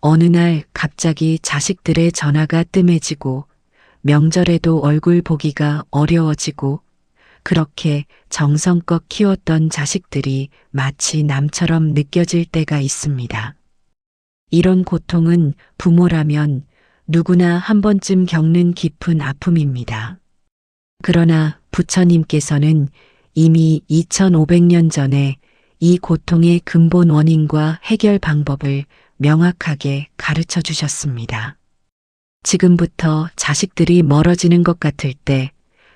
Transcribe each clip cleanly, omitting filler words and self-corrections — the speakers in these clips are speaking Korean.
어느 날 갑자기 자식들의 전화가 뜸해지고 명절에도 얼굴 보기가 어려워지고 그렇게 정성껏 키웠던 자식들이 마치 남처럼 느껴질 때가 있습니다. 이런 고통은 부모라면 누구나 한 번쯤 겪는 깊은 아픔입니다. 그러나 부처님께서는 이미 2500년 전에 이 고통의 근본 원인과 해결 방법을 명확하게 가르쳐 주셨습니다. 지금부터 자식들이 멀어지는 것 같을 때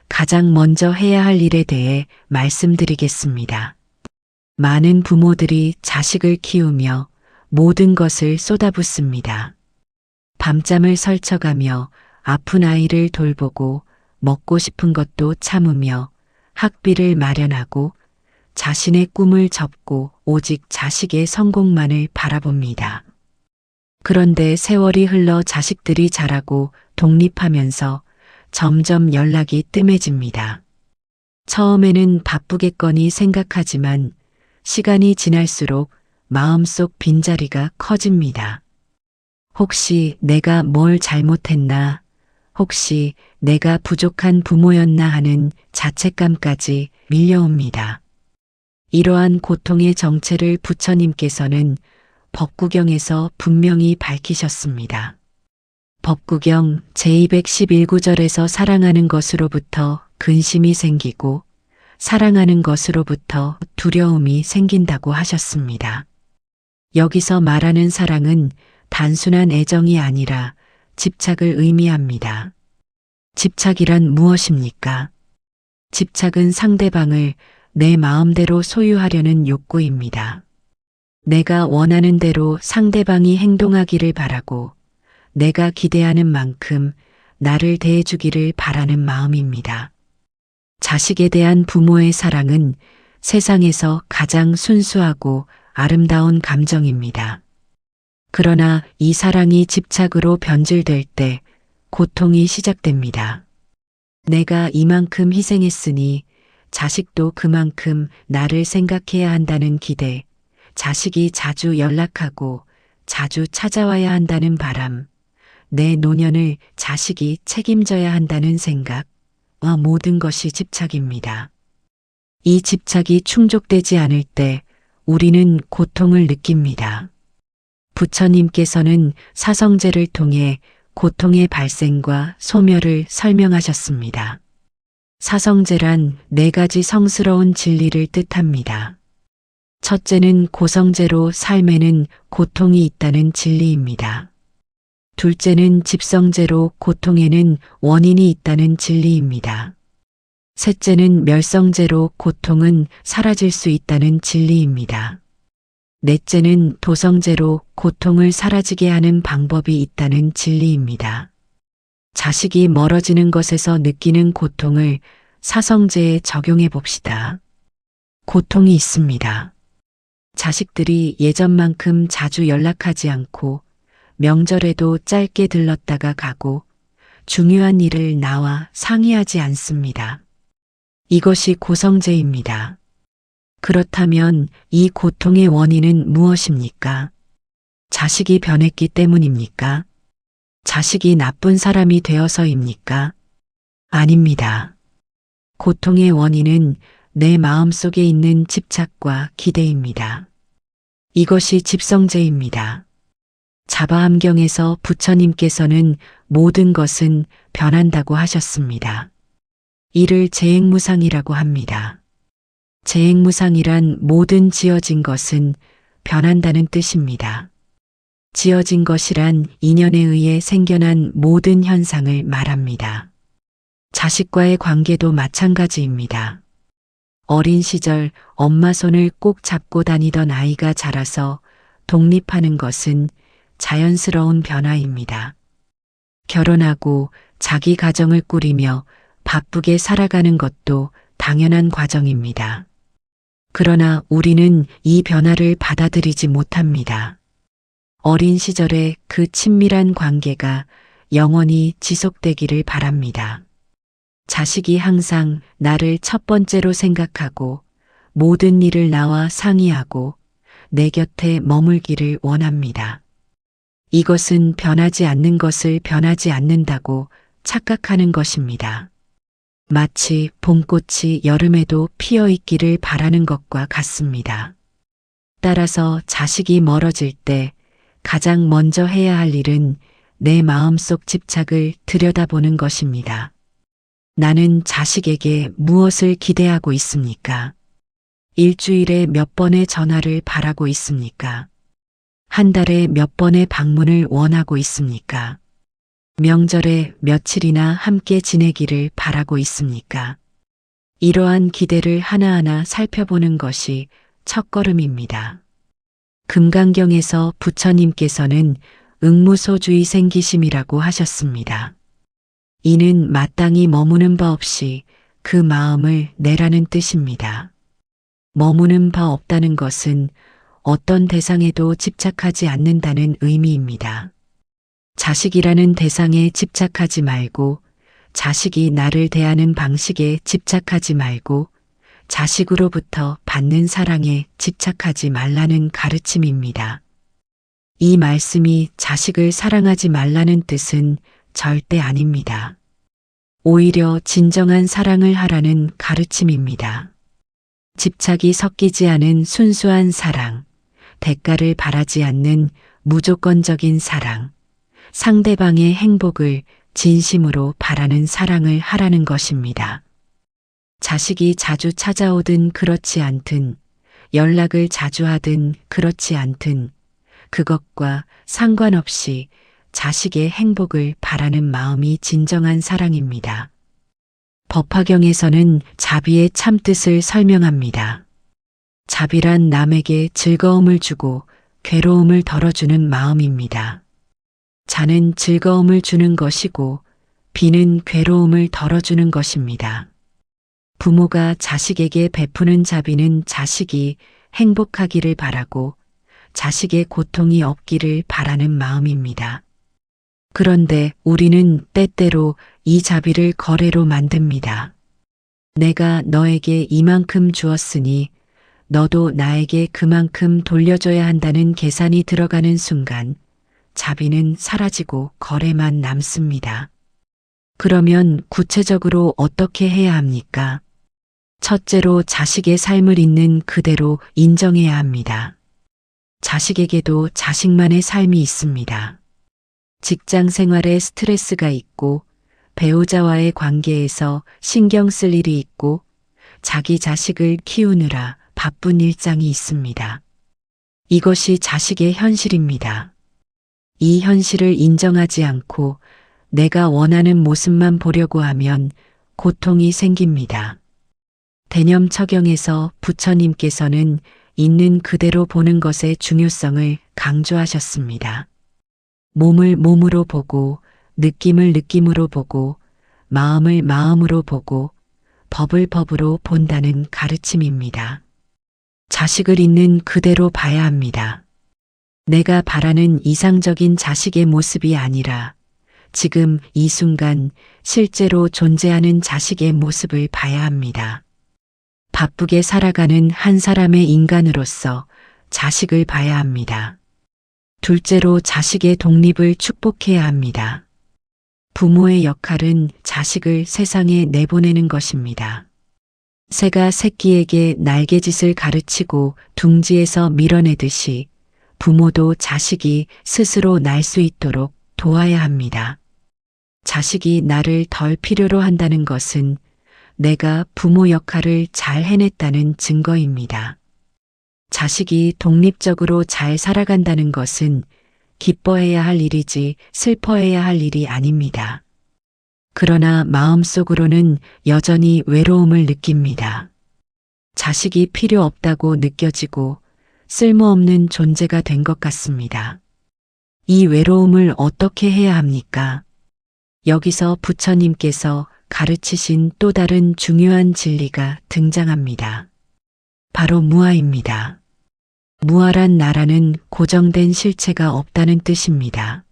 가장 먼저 해야 할 일에 대해 말씀드리겠습니다. 많은 부모들이 자식을 키우며 모든 것을 쏟아붓습니다. 밤잠을 설쳐가며 아픈 아이를 돌보고 먹고 싶은 것도 참으며 학비를 마련하고 자신의 꿈을 접고 오직 자식의 성공만을 바라봅니다. 그런데 세월이 흘러 자식들이 자라고 독립하면서 점점 연락이 뜸해집니다. 처음에는 바쁘겠거니 생각하지만 시간이 지날수록 마음속 빈자리가 커집니다. 혹시 내가 뭘 잘못했나? 혹시 내가 부족한 부모였나 하는 자책감까지 밀려옵니다. 이러한 고통의 정체를 부처님께서는 법구경에서 분명히 밝히셨습니다. 법구경 제211구절에서 사랑하는 것으로부터 근심이 생기고 사랑하는 것으로부터 두려움이 생긴다고 하셨습니다. 여기서 말하는 사랑은 단순한 애정이 아니라 집착을 의미합니다. 집착이란 무엇입니까? 집착은 상대방을 내 마음대로 소유하려는 욕구입니다. 내가 원하는 대로 상대방이 행동하기를 바라고 내가 기대하는 만큼 나를 대해주기를 바라는 마음입니다. 자식에 대한 부모의 사랑은 세상에서 가장 순수하고 아름다운 감정입니다. 그러나 이 사랑이 집착으로 변질될 때 고통이 시작됩니다. 내가 이만큼 희생했으니 자식도 그만큼 나를 생각해야 한다는 기대, 자식이 자주 연락하고 자주 찾아와야 한다는 바람, 내 노년을 자식이 책임져야 한다는 생각, 모든 것이 집착입니다. 이 집착이 충족되지 않을 때 우리는 고통을 느낍니다. 부처님께서는 사성제를 통해 고통의 발생과 소멸을 설명하셨습니다. 사성제란 4가지 성스러운 진리를 뜻합니다. 첫째는 고성제로 삶에는 고통이 있다는 진리입니다. 둘째는 집성제로 고통에는 원인이 있다는 진리입니다. 셋째는 멸성제로 고통은 사라질 수 있다는 진리입니다. 넷째는 도성제로 고통을 사라지게 하는 방법이 있다는 진리입니다. 자식이 멀어지는 것에서 느끼는 고통을 사성제에 적용해 봅시다. 고통이 있습니다. 자식들이 예전만큼 자주 연락하지 않고 명절에도 짧게 들렀다가 가고 중요한 일을 나와 상의하지 않습니다. 이것이 고성제입니다. 그렇다면 이 고통의 원인은 무엇입니까? 자식이 변했기 때문입니까? 자식이 나쁜 사람이 되어서입니까? 아닙니다. 고통의 원인은 내 마음속에 있는 집착과 기대입니다. 이것이 집성제입니다. 자바함경에서 부처님께서는 모든 것은 변한다고 하셨습니다. 이를 재행무상이라고 합니다. 재행무상이란 모든 지어진 것은 변한다는 뜻입니다. 지어진 것이란 인연에 의해 생겨난 모든 현상을 말합니다. 자식과의 관계도 마찬가지입니다. 어린 시절 엄마 손을 꼭 잡고 다니던 아이가 자라서 독립하는 것은 자연스러운 변화입니다. 결혼하고 자기 가정을 꾸리며 바쁘게 살아가는 것도 당연한 과정입니다. 그러나 우리는 이 변화를 받아들이지 못합니다. 어린 시절의 그 친밀한 관계가 영원히 지속되기를 바랍니다. 자식이 항상 나를 첫 번째로 생각하고 모든 일을 나와 상의하고 내 곁에 머물기를 원합니다. 이것은 변하지 않는 것을 변하지 않는다고 착각하는 것입니다. 마치 봄꽃이 여름에도 피어 있기를 바라는 것과 같습니다. 따라서 자식이 멀어질 때 가장 먼저 해야 할 일은 내 마음속 집착을 들여다보는 것입니다. 나는 자식에게 무엇을 기대하고 있습니까? 일주일에 몇 번의 전화를 바라고 있습니까? 한 달에 몇 번의 방문을 원하고 있습니까? 명절에 며칠이나 함께 지내기를 바라고 있습니까? 이러한 기대를 하나하나 살펴보는 것이 첫걸음입니다. 금강경에서 부처님께서는 응무소주의 생기심이라고 하셨습니다. 이는 마땅히 머무는 바 없이 그 마음을 내라는 뜻입니다. 머무는 바 없다는 것은 어떤 대상에도 집착하지 않는다는 의미입니다. 자식이라는 대상에 집착하지 말고 자식이 나를 대하는 방식에 집착하지 말고 자식으로부터 받는 사랑에 집착하지 말라는 가르침입니다. 이 말씀이 자식을 사랑하지 말라는 뜻은 절대 아닙니다. 오히려 진정한 사랑을 하라는 가르침입니다. 집착이 섞이지 않은 순수한 사랑, 대가를 바라지 않는 무조건적인 사랑, 상대방의 행복을 진심으로 바라는 사랑을 하라는 것입니다. 자식이 자주 찾아오든 그렇지 않든, 연락을 자주 하든 그렇지 않든, 그것과 상관없이 자식의 행복을 바라는 마음이 진정한 사랑입니다. 법화경에서는 자비의 참뜻을 설명합니다. 자비란 남에게 즐거움을 주고 괴로움을 덜어주는 마음입니다. 자는 즐거움을 주는 것이고 비는 괴로움을 덜어주는 것입니다. 부모가 자식에게 베푸는 자비는 자식이 행복하기를 바라고 자식의 고통이 없기를 바라는 마음입니다. 그런데 우리는 때때로 이 자비를 거래로 만듭니다. 내가 너에게 이만큼 주었으니 너도 나에게 그만큼 돌려줘야 한다는 계산이 들어가는 순간 자비는 사라지고 거래만 남습니다. 그러면 구체적으로 어떻게 해야 합니까? 첫째로 자식의 삶을 있는 그대로 인정해야 합니다. 자식에게도 자식만의 삶이 있습니다. 직장 생활에 스트레스가 있고 배우자와의 관계에서 신경 쓸 일이 있고 자기 자식을 키우느라 바쁜 일상이 있습니다. 이것이 자식의 현실입니다. 이 현실을 인정하지 않고 내가 원하는 모습만 보려고 하면 고통이 생깁니다. 대념처경에서 부처님께서는 있는 그대로 보는 것의 중요성을 강조하셨습니다. 몸을 몸으로 보고 느낌을 느낌으로 보고 마음을 마음으로 보고 법을 법으로 본다는 가르침입니다. 자식을 있는 그대로 봐야 합니다. 내가 바라는 이상적인 자식의 모습이 아니라 지금 이 순간 실제로 존재하는 자식의 모습을 봐야 합니다. 바쁘게 살아가는 한 사람의 인간으로서 자식을 봐야 합니다. 둘째로 자식의 독립을 축복해야 합니다. 부모의 역할은 자식을 세상에 내보내는 것입니다. 새가 새끼에게 날개짓을 가르치고 둥지에서 밀어내듯이 부모도 자식이 스스로 날 수 있도록 도와야 합니다. 자식이 나를 덜 필요로 한다는 것은 내가 부모 역할을 잘 해냈다는 증거입니다. 자식이 독립적으로 잘 살아간다는 것은 기뻐해야 할 일이지 슬퍼해야 할 일이 아닙니다. 그러나 마음속으로는 여전히 외로움을 느낍니다. 자식이 필요 없다고 느껴지고 쓸모없는 존재가 된 것 같습니다. 이 외로움을 어떻게 해야 합니까? 여기서 부처님께서 가르치신 또 다른 중요한 진리가 등장합니다. 바로 무아입니다. 무아란 나라는 고정된 실체가 없다는 뜻입니다.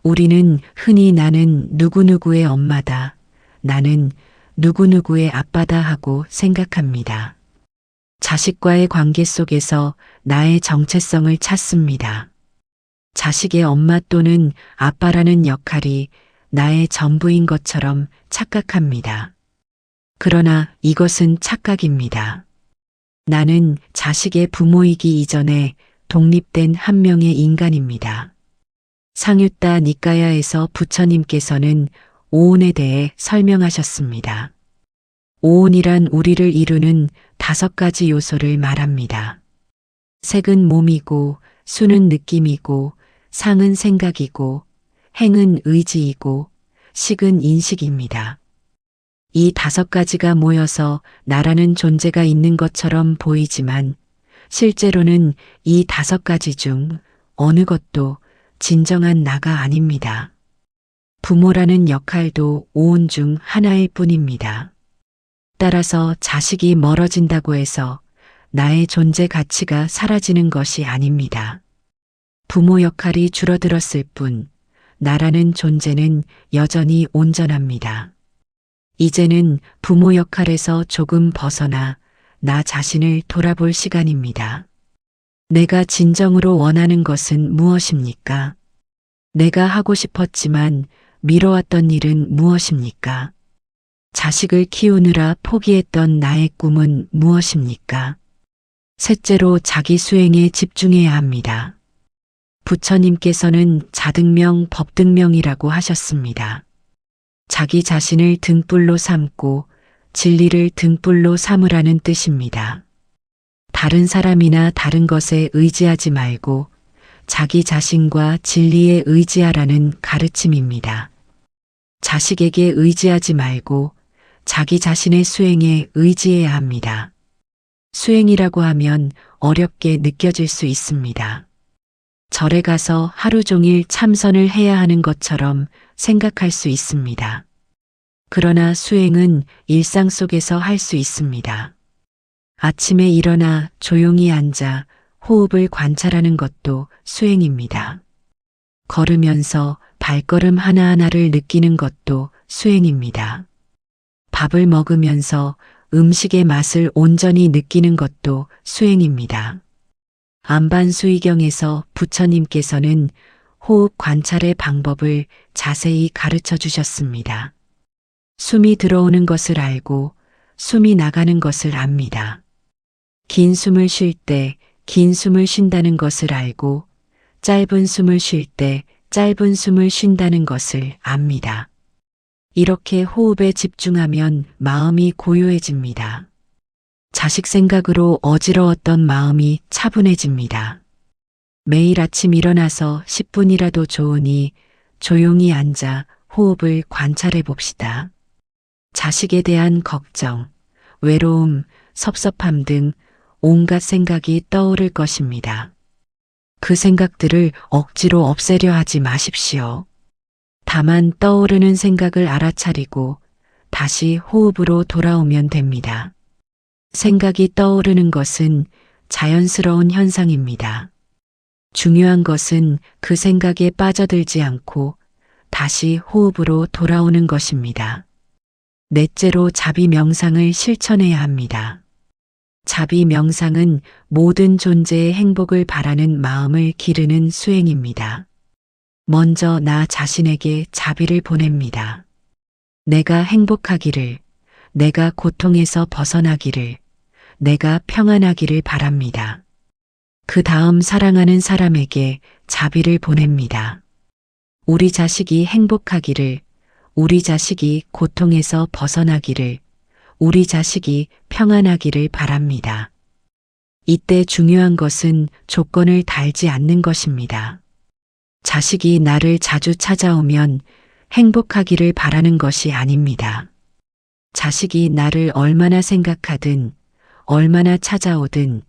우리는 흔히 나는 누구누구의 엄마다, 나는 누구누구의 아빠다 하고 생각합니다. 자식과의 관계 속에서 나의 정체성을 찾습니다. 자식의 엄마 또는 아빠라는 역할이 나의 전부인 것처럼 착각합니다. 그러나 이것은 착각입니다. 나는 자식의 부모이기 이전에 독립된 한 명의 인간입니다. 상유타 니까야에서 부처님께서는 오온에 대해 설명하셨습니다. 오온이란 우리를 이루는 5가지 요소를 말합니다. 색은 몸이고, 수는 느낌이고, 상은 생각이고, 행은 의지이고, 식은 인식입니다. 이 5가지가 모여서 나라는 존재가 있는 것처럼 보이지만 실제로는 이 5가지 중 어느 것도 진정한 나가 아닙니다. 부모라는 역할도 오온 중 하나일 뿐입니다. 따라서 자식이 멀어진다고 해서 나의 존재 가치가 사라지는 것이 아닙니다. 부모 역할이 줄어들었을 뿐 나라는 존재는 여전히 온전합니다. 이제는 부모 역할에서 조금 벗어나 나 자신을 돌아볼 시간입니다. 내가 진정으로 원하는 것은 무엇입니까? 내가 하고 싶었지만 미뤄왔던 일은 무엇입니까? 자식을 키우느라 포기했던 나의 꿈은 무엇입니까? 셋째로 자기 수행에 집중해야 합니다. 부처님께서는 자등명 법등명이라고 하셨습니다. 자기 자신을 등불로 삼고 진리를 등불로 삼으라는 뜻입니다. 다른 사람이나 다른 것에 의지하지 말고 자기 자신과 진리에 의지하라는 가르침입니다. 자식에게 의지하지 말고 자기 자신의 수행에 의지해야 합니다. 수행이라고 하면 어렵게 느껴질 수 있습니다. 절에 가서 하루 종일 참선을 해야 하는 것처럼 생각할 수 있습니다. 그러나 수행은 일상 속에서 할 수 있습니다. 아침에 일어나 조용히 앉아 호흡을 관찰하는 것도 수행입니다. 걸으면서 발걸음 하나하나를 느끼는 것도 수행입니다. 밥을 먹으면서 음식의 맛을 온전히 느끼는 것도 수행입니다. 안반수의경에서 부처님께서는 호흡 관찰의 방법을 자세히 가르쳐 주셨습니다. 숨이 들어오는 것을 알고 숨이 나가는 것을 압니다. 긴 숨을 쉴 때 긴 숨을 쉰다는 것을 알고 짧은 숨을 쉴 때 짧은 숨을 쉰다는 것을 압니다. 이렇게 호흡에 집중하면 마음이 고요해집니다. 자식 생각으로 어지러웠던 마음이 차분해집니다. 매일 아침 일어나서 10분이라도 좋으니 조용히 앉아 호흡을 관찰해 봅시다. 자식에 대한 걱정, 외로움, 섭섭함 등 온갖 생각이 떠오를 것입니다. 그 생각들을 억지로 없애려 하지 마십시오. 다만 떠오르는 생각을 알아차리고 다시 호흡으로 돌아오면 됩니다. 생각이 떠오르는 것은 자연스러운 현상입니다. 중요한 것은 그 생각에 빠져들지 않고 다시 호흡으로 돌아오는 것입니다. 넷째로 자비 명상을 실천해야 합니다. 자비 명상은 모든 존재의 행복을 바라는 마음을 기르는 수행입니다. 먼저 나 자신에게 자비를 보냅니다. 내가 행복하기를, 내가 고통에서 벗어나기를, 내가 평안하기를 바랍니다. 그 다음 사랑하는 사람에게 자비를 보냅니다. 우리 자식이 행복하기를, 우리 자식이 고통에서 벗어나기를, 우리 자식이 평안하기를 바랍니다. 이때 중요한 것은 조건을 달지 않는 것입니다. 자식이 나를 자주 찾아오면 행복하기를 바라는 것이 아닙니다. 자식이 나를 얼마나 생각하든 얼마나 찾아오든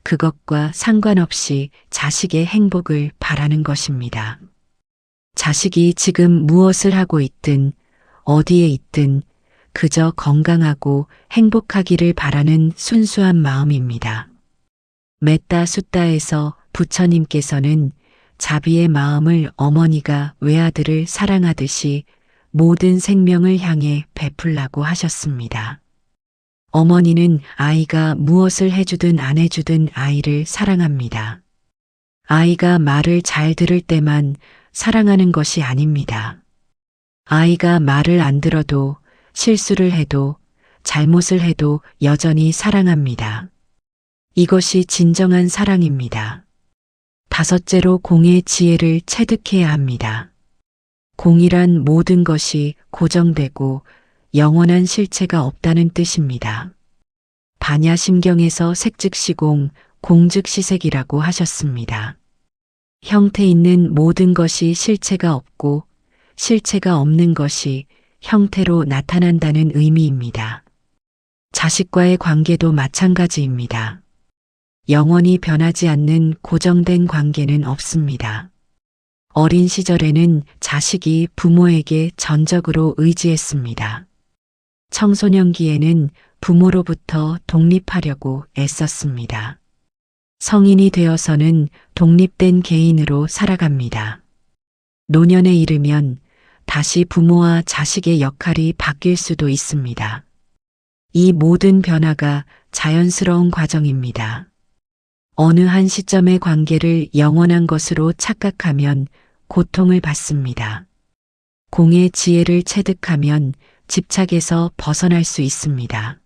그것과 상관없이 자식의 행복을 바라는 것입니다. 자식이 지금 무엇을 하고 있든 어디에 있든 그저 건강하고 행복하기를 바라는 순수한 마음입니다. 메따 숫다에서 부처님께서는 자비의 마음을 어머니가 외아들을 사랑하듯이 모든 생명을 향해 베풀라고 하셨습니다. 어머니는 아이가 무엇을 해주든 안 해주든 아이를 사랑합니다. 아이가 말을 잘 들을 때만 사랑하는 것이 아닙니다. 아이가 말을 안 들어도 실수를 해도 잘못을 해도 여전히 사랑합니다. 이것이 진정한 사랑입니다. 다섯째로 공의 지혜를 체득해야 합니다. 공이란 모든 것이 고정되고 영원한 실체가 없다는 뜻입니다. 반야심경에서 색즉시공, 공즉시색이라고 하셨습니다. 형태 있는 모든 것이 실체가 없고 실체가 없는 것이 형태로 나타난다는 의미입니다. 자식과의 관계도 마찬가지입니다. 영원히 변하지 않는 고정된 관계는 없습니다. 어린 시절에는 자식이 부모에게 전적으로 의지했습니다. 청소년기에는 부모로부터 독립하려고 애썼습니다. 성인이 되어서는 독립된 개인으로 살아갑니다. 노년에 이르면 다시 부모와 자식의 역할이 바뀔 수도 있습니다. 이 모든 변화가 자연스러운 과정입니다. 어느 한 시점의 관계를 영원한 것으로 착각하면 고통을 받습니다. 공의 지혜를 체득하면 집착에서 벗어날 수 있습니다.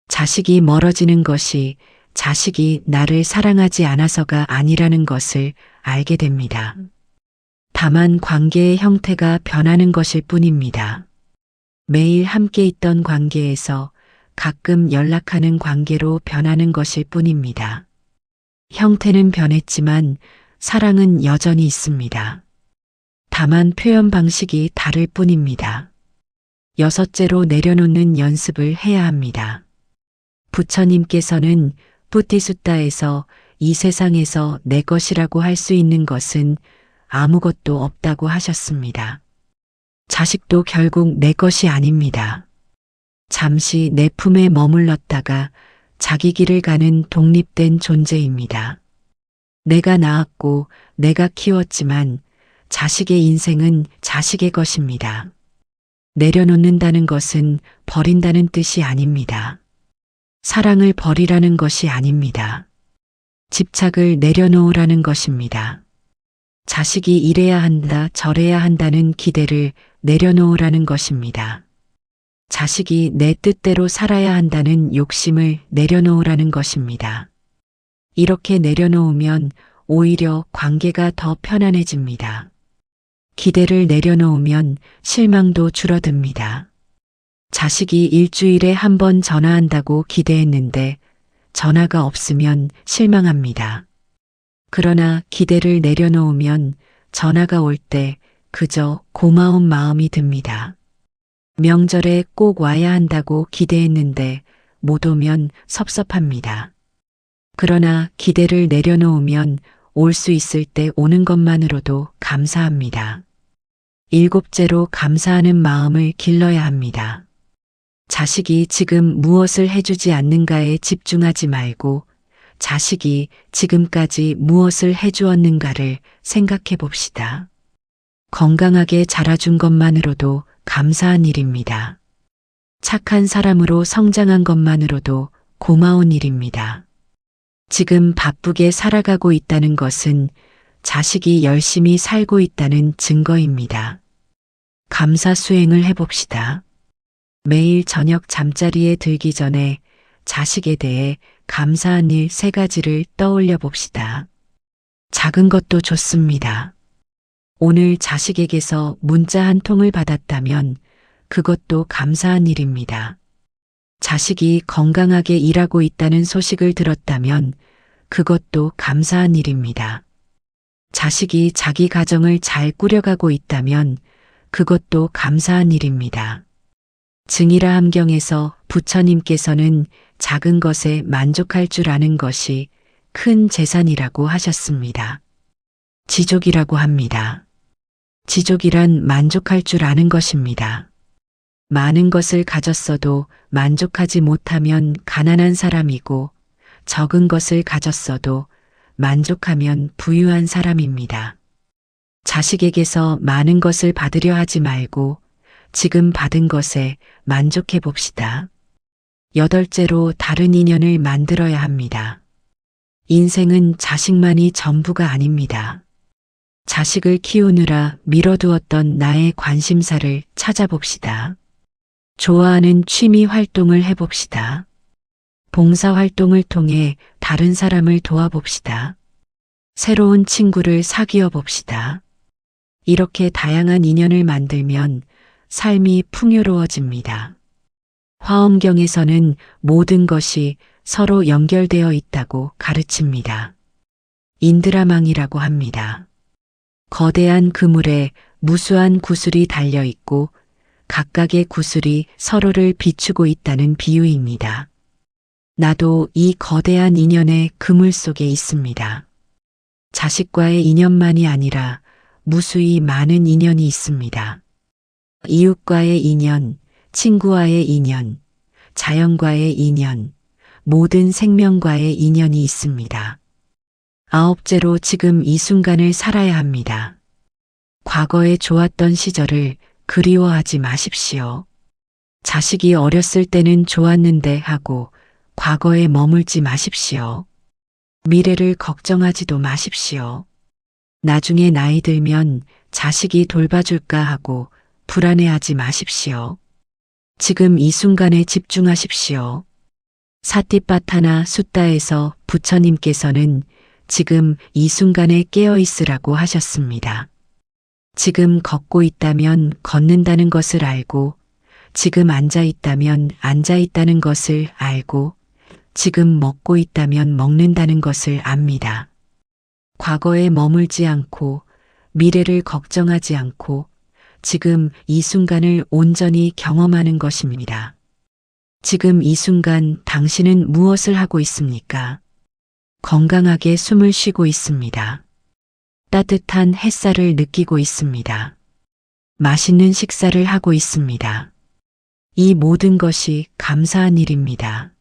자식이 멀어지는 것이 자식이 나를 사랑하지 않아서가 아니라는 것을 알게 됩니다. 다만 관계의 형태가 변하는 것일 뿐입니다. 매일 함께 있던 관계에서 가끔 연락하는 관계로 변하는 것일 뿐입니다. 형태는 변했지만 사랑은 여전히 있습니다. 다만 표현 방식이 다를 뿐입니다. 여섯째로 내려놓는 연습을 해야 합니다. 부처님께서는 뿌티수타에서 이 세상에서 내 것이라고 할 수 있는 것은 아무것도 없다고 하셨습니다. 자식도 결국 내 것이 아닙니다. 잠시 내 품에 머물렀다가 자기 길을 가는 독립된 존재입니다. 내가 낳았고 내가 키웠지만 자식의 인생은 자식의 것입니다. 내려놓는다는 것은 버린다는 뜻이 아닙니다. 사랑을 버리라는 것이 아닙니다. 집착을 내려놓으라는 것입니다. 자식이 이래야 한다, 저래야 한다는 기대를 내려놓으라는 것입니다. 자식이 내 뜻대로 살아야 한다는 욕심을 내려놓으라는 것입니다. 이렇게 내려놓으면 오히려 관계가 더 편안해집니다. 기대를 내려놓으면 실망도 줄어듭니다. 자식이 일주일에 한 번 전화한다고 기대했는데 전화가 없으면 실망합니다. 그러나 기대를 내려놓으면 전화가 올 때 그저 고마운 마음이 듭니다. 명절에 꼭 와야 한다고 기대했는데 못 오면 섭섭합니다. 그러나 기대를 내려놓으면 올 수 있을 때 오는 것만으로도 감사합니다. 일곱째로 감사하는 마음을 길러야 합니다. 자식이 지금 무엇을 해주지 않는가에 집중하지 말고 자식이 지금까지 무엇을 해주었는가를 생각해 봅시다. 건강하게 자라준 것만으로도 감사한 일입니다. 착한 사람으로 성장한 것만으로도 고마운 일입니다. 지금 바쁘게 살아가고 있다는 것은 자식이 열심히 살고 있다는 증거입니다. 감사 수행을 해봅시다. 매일 저녁 잠자리에 들기 전에 자식에 대해 감사한 일 3가지를 떠올려 봅시다. 작은 것도 좋습니다. 오늘 자식에게서 문자 한 통을 받았다면 그것도 감사한 일입니다. 자식이 건강하게 일하고 있다는 소식을 들었다면 그것도 감사한 일입니다. 자식이 자기 가정을 잘 꾸려가고 있다면 그것도 감사한 일입니다. 증이라 함경에서 부처님께서는 작은 것에 만족할 줄 아는 것이 큰 재산이라고 하셨습니다. 지족이라고 합니다. 지족이란 만족할 줄 아는 것입니다. 많은 것을 가졌어도 만족하지 못하면 가난한 사람이고 적은 것을 가졌어도 만족하면 부유한 사람입니다. 자식에게서 많은 것을 받으려 하지 말고 지금 받은 것에 만족해 봅시다. 여덟째로 다른 인연을 만들어야 합니다. 인생은 자식만이 전부가 아닙니다. 자식을 키우느라 미뤄두었던 나의 관심사를 찾아봅시다. 좋아하는 취미 활동을 해봅시다. 봉사 활동을 통해 다른 사람을 도와봅시다. 새로운 친구를 사귀어 봅시다. 이렇게 다양한 인연을 만들면 삶이 풍요로워집니다. 화엄경에서는 모든 것이 서로 연결되어 있다고 가르칩니다. 인드라망이라고 합니다. 거대한 그물에 무수한 구슬이 달려 있고 각각의 구슬이 서로를 비추고 있다는 비유입니다. 나도 이 거대한 인연의 그물 속에 있습니다. 자식과의 인연만이 아니라 무수히 많은 인연이 있습니다. 이웃과의 인연, 친구와의 인연, 자연과의 인연, 모든 생명과의 인연이 있습니다. 아홉째로 지금 이 순간을 살아야 합니다. 과거에 좋았던 시절을 그리워하지 마십시오. 자식이 어렸을 때는 좋았는데 하고 과거에 머물지 마십시오. 미래를 걱정하지도 마십시오. 나중에 나이 들면 자식이 돌봐줄까 하고 불안해하지 마십시오. 지금 이 순간에 집중하십시오. 사티파타나 숫다에서 부처님께서는 지금 이 순간에 깨어 있으라고 하셨습니다. 지금 걷고 있다면 걷는다는 것을 알고, 지금 앉아 있다면 앉아 있다는 것을 알고, 지금 먹고 있다면 먹는다는 것을 압니다. 과거에 머물지 않고, 미래를 걱정하지 않고, 지금 이 순간을 온전히 경험하는 것입니다. 지금 이 순간 당신은 무엇을 하고 있습니까? 건강하게 숨을 쉬고 있습니다. 따뜻한 햇살을 느끼고 있습니다. 맛있는 식사를 하고 있습니다. 이 모든 것이 감사한 일입니다.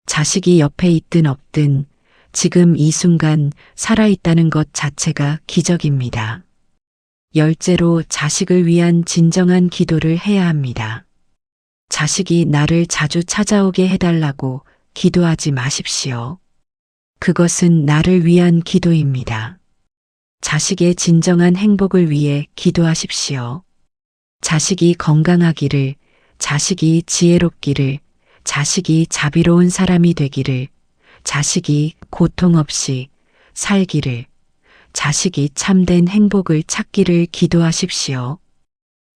자식이 옆에 있든 없든 지금 이 순간 살아있다는 것 자체가 기적입니다. 열째로 자식을 위한 진정한 기도를 해야 합니다. 자식이 나를 자주 찾아오게 해달라고 기도하지 마십시오. 그것은 나를 위한 기도입니다. 자식의 진정한 행복을 위해 기도하십시오. 자식이 건강하기를, 자식이 지혜롭기를, 자식이 자비로운 사람이 되기를, 자식이 고통 없이 살기를, 자식이 참된 행복을 찾기를 기도하십시오.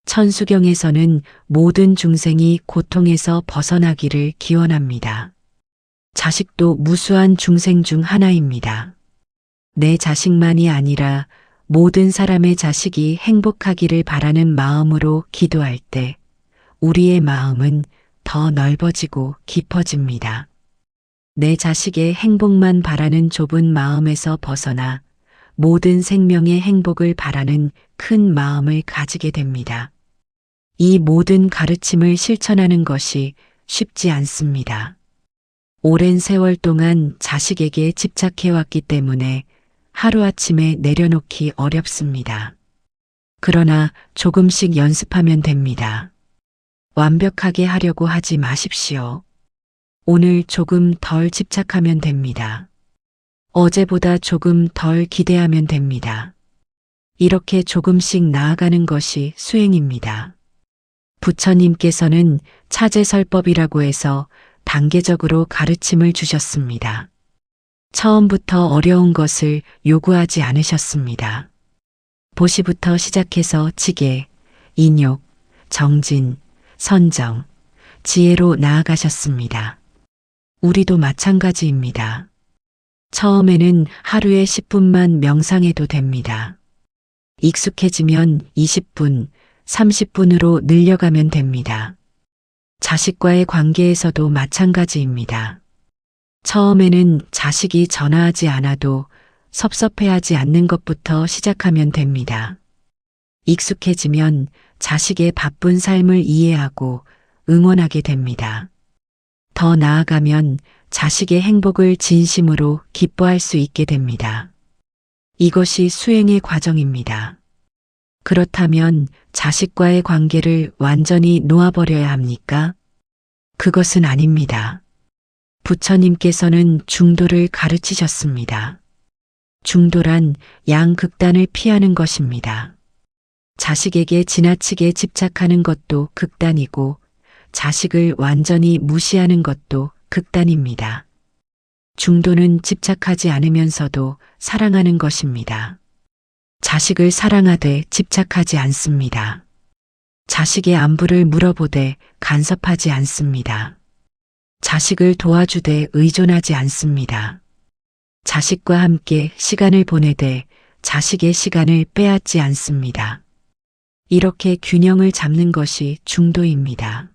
천수경에서는 모든 중생이 고통에서 벗어나기를 기원합니다. 자식도 무수한 중생 중 하나입니다. 내 자식만이 아니라 모든 사람의 자식이 행복하기를 바라는 마음으로 기도할 때 우리의 마음은 더 넓어지고 깊어집니다. 내 자식의 행복만 바라는 좁은 마음에서 벗어나 모든 생명의 행복을 바라는 큰 마음을 가지게 됩니다. 이 모든 가르침을 실천하는 것이 쉽지 않습니다. 오랜 세월 동안 자식에게 집착해왔기 때문에 하루아침에 내려놓기 어렵습니다. 그러나 조금씩 연습하면 됩니다. 완벽하게 하려고 하지 마십시오. 오늘 조금 덜 집착하면 됩니다. 어제보다 조금 덜 기대하면 됩니다. 이렇게 조금씩 나아가는 것이 수행입니다. 부처님께서는 차제설법이라고 해서 단계적으로 가르침을 주셨습니다. 처음부터 어려운 것을 요구하지 않으셨습니다. 보시부터 시작해서 지계, 인욕, 정진, 선정, 지혜로 나아가셨습니다. 우리도 마찬가지입니다. 처음에는 하루에 10분만 명상해도 됩니다. 익숙해지면 20분, 30분으로 늘려가면 됩니다. 자식과의 관계에서도 마찬가지입니다. 처음에는 자식이 전화하지 않아도 섭섭해하지 않는 것부터 시작하면 됩니다. 익숙해지면 자식의 바쁜 삶을 이해하고 응원하게 됩니다. 더 나아가면 자식의 행복을 진심으로 기뻐할 수 있게 됩니다. 이것이 수행의 과정입니다. 그렇다면 자식과의 관계를 완전히 놓아버려야 합니까? 그것은 아닙니다. 부처님께서는 중도를 가르치셨습니다. 중도란 양극단을 피하는 것입니다. 자식에게 지나치게 집착하는 것도 극단이고 자식을 완전히 무시하는 것도 극단입니다. 중도는 집착하지 않으면서도 사랑하는 것입니다. 자식을 사랑하되 집착하지 않습니다. 자식의 안부를 물어보되 간섭하지 않습니다. 자식을 도와주되 의존하지 않습니다. 자식과 함께 시간을 보내되 자식의 시간을 빼앗지 않습니다. 이렇게 균형을 잡는 것이 중도입니다.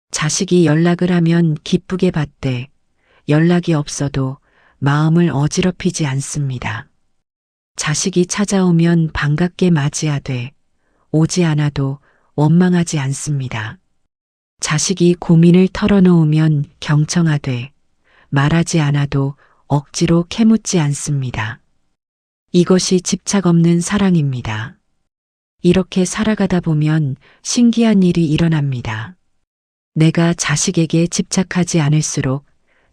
자식이 연락을 하면 기쁘게 받되 연락이 없어도 마음을 어지럽히지 않습니다. 자식이 찾아오면 반갑게 맞이하되 오지 않아도 원망하지 않습니다. 자식이 고민을 털어놓으면 경청하되 말하지 않아도 억지로 캐묻지 않습니다. 이것이 집착 없는 사랑입니다. 이렇게 살아가다 보면 신기한 일이 일어납니다. 내가 자식에게 집착하지 않을수록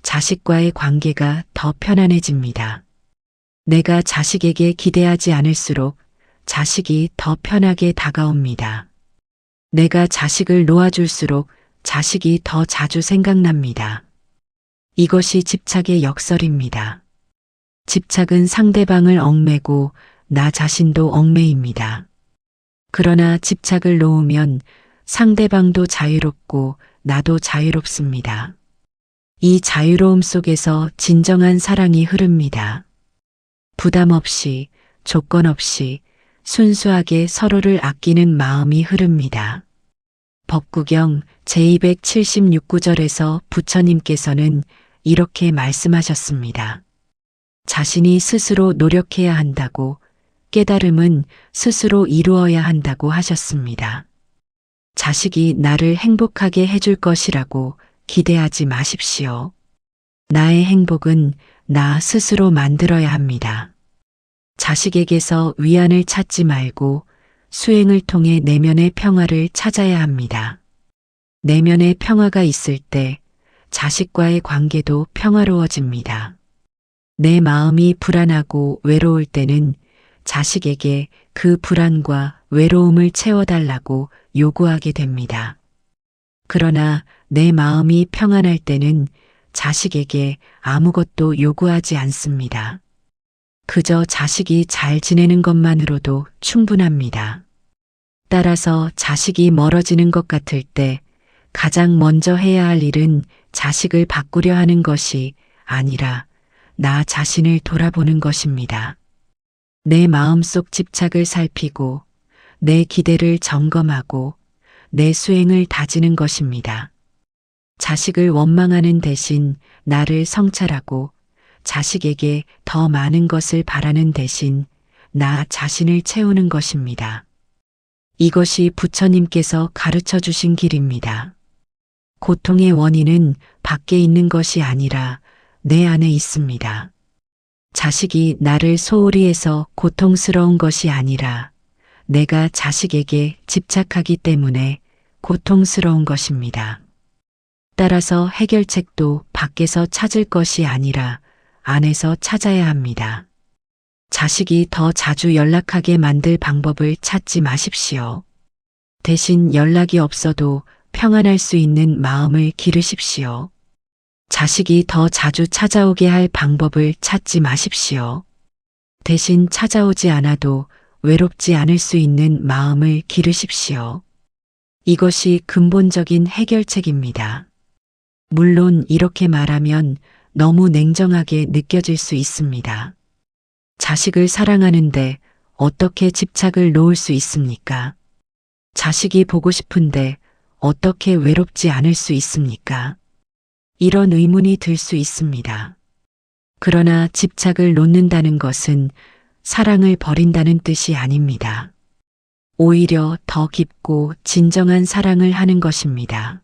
자식과의 관계가 더 편안해집니다. 내가 자식에게 기대하지 않을수록 자식이 더 편하게 다가옵니다. 내가 자식을 놓아줄수록 자식이 더 자주 생각납니다. 이것이 집착의 역설입니다. 집착은 상대방을 얽매고 나 자신도 얽매입니다. 그러나 집착을 놓으면 상대방도 자유롭고 나도 자유롭습니다. 이 자유로움 속에서 진정한 사랑이 흐릅니다. 부담 없이, 조건 없이 순수하게 서로를 아끼는 마음이 흐릅니다. 법구경 제276구절에서 부처님께서는 이렇게 말씀하셨습니다. 자신이 스스로 노력해야 한다고, 깨달음은 스스로 이루어야 한다고 하셨습니다. 자식이 나를 행복하게 해줄 것이라고 기대하지 마십시오. 나의 행복은 나 스스로 만들어야 합니다. 자식에게서 위안을 찾지 말고 수행을 통해 내면의 평화를 찾아야 합니다. 내면의 평화가 있을 때 자식과의 관계도 평화로워집니다. 내 마음이 불안하고 외로울 때는 자식에게 그 불안과 외로움을 채워달라고 요구하게 됩니다. 그러나 내 마음이 평안할 때는 자식에게 아무것도 요구하지 않습니다. 그저 자식이 잘 지내는 것만으로도 충분합니다. 따라서 자식이 멀어지는 것 같을 때 가장 먼저 해야 할 일은 자식을 바꾸려 하는 것이 아니라 나 자신을 돌아보는 것입니다. 내 마음속 집착을 살피고 내 기대를 점검하고 내 수행을 다지는 것입니다. 자식을 원망하는 대신 나를 성찰하고 자식에게 더 많은 것을 바라는 대신 나 자신을 채우는 것입니다. 이것이 부처님께서 가르쳐 주신 길입니다. 고통의 원인은 밖에 있는 것이 아니라 내 안에 있습니다. 자식이 나를 소홀히 해서 고통스러운 것이 아니라 내가 자식에게 집착하기 때문에 고통스러운 것입니다. 따라서 해결책도 밖에서 찾을 것이 아니라 안에서 찾아야 합니다. 자식이 더 자주 연락하게 만들 방법을 찾지 마십시오. 대신 연락이 없어도 평안할 수 있는 마음을 기르십시오. 자식이 더 자주 찾아오게 할 방법을 찾지 마십시오. 대신 찾아오지 않아도 외롭지 않을 수 있는 마음을 기르십시오. 이것이 근본적인 해결책입니다. 물론 이렇게 말하면 너무 냉정하게 느껴질 수 있습니다. 자식을 사랑하는데 어떻게 집착을 놓을 수 있습니까? 자식이 보고 싶은데 어떻게 외롭지 않을 수 있습니까? 이런 의문이 들 수 있습니다. 그러나 집착을 놓는다는 것은 사랑을 버린다는 뜻이 아닙니다. 오히려 더 깊고 진정한 사랑을 하는 것입니다.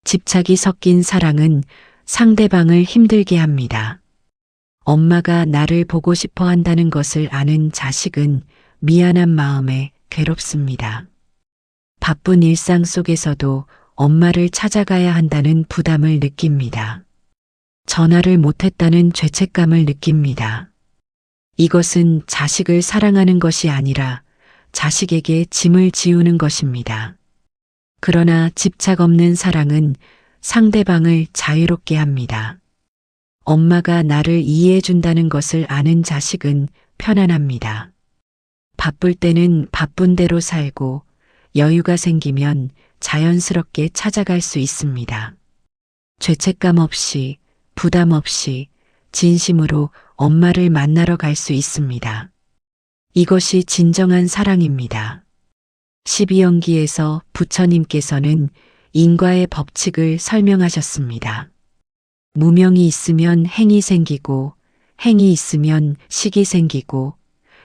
집착이 섞인 사랑은 상대방을 힘들게 합니다. 엄마가 나를 보고 싶어 한다는 것을 아는 자식은 미안한 마음에 괴롭습니다. 바쁜 일상 속에서도 엄마를 찾아가야 한다는 부담을 느낍니다. 전화를 못했다는 죄책감을 느낍니다. 이것은 자식을 사랑하는 것이 아니라 자식에게 짐을 지우는 것입니다. 그러나 집착 없는 사랑은 상대방을 자유롭게 합니다. 엄마가 나를 이해해 준다는 것을 아는 자식은 편안합니다. 바쁠 때는 바쁜 대로 살고 여유가 생기면 자연스럽게 찾아갈 수 있습니다. 죄책감 없이, 부담 없이 진심으로 엄마를 만나러 갈 수 있습니다. 이것이 진정한 사랑입니다. 12연기에서 부처님께서는 인과의 법칙을 설명하셨습니다. 무명이 있으면 행이 생기고 행이 있으면 식이 생기고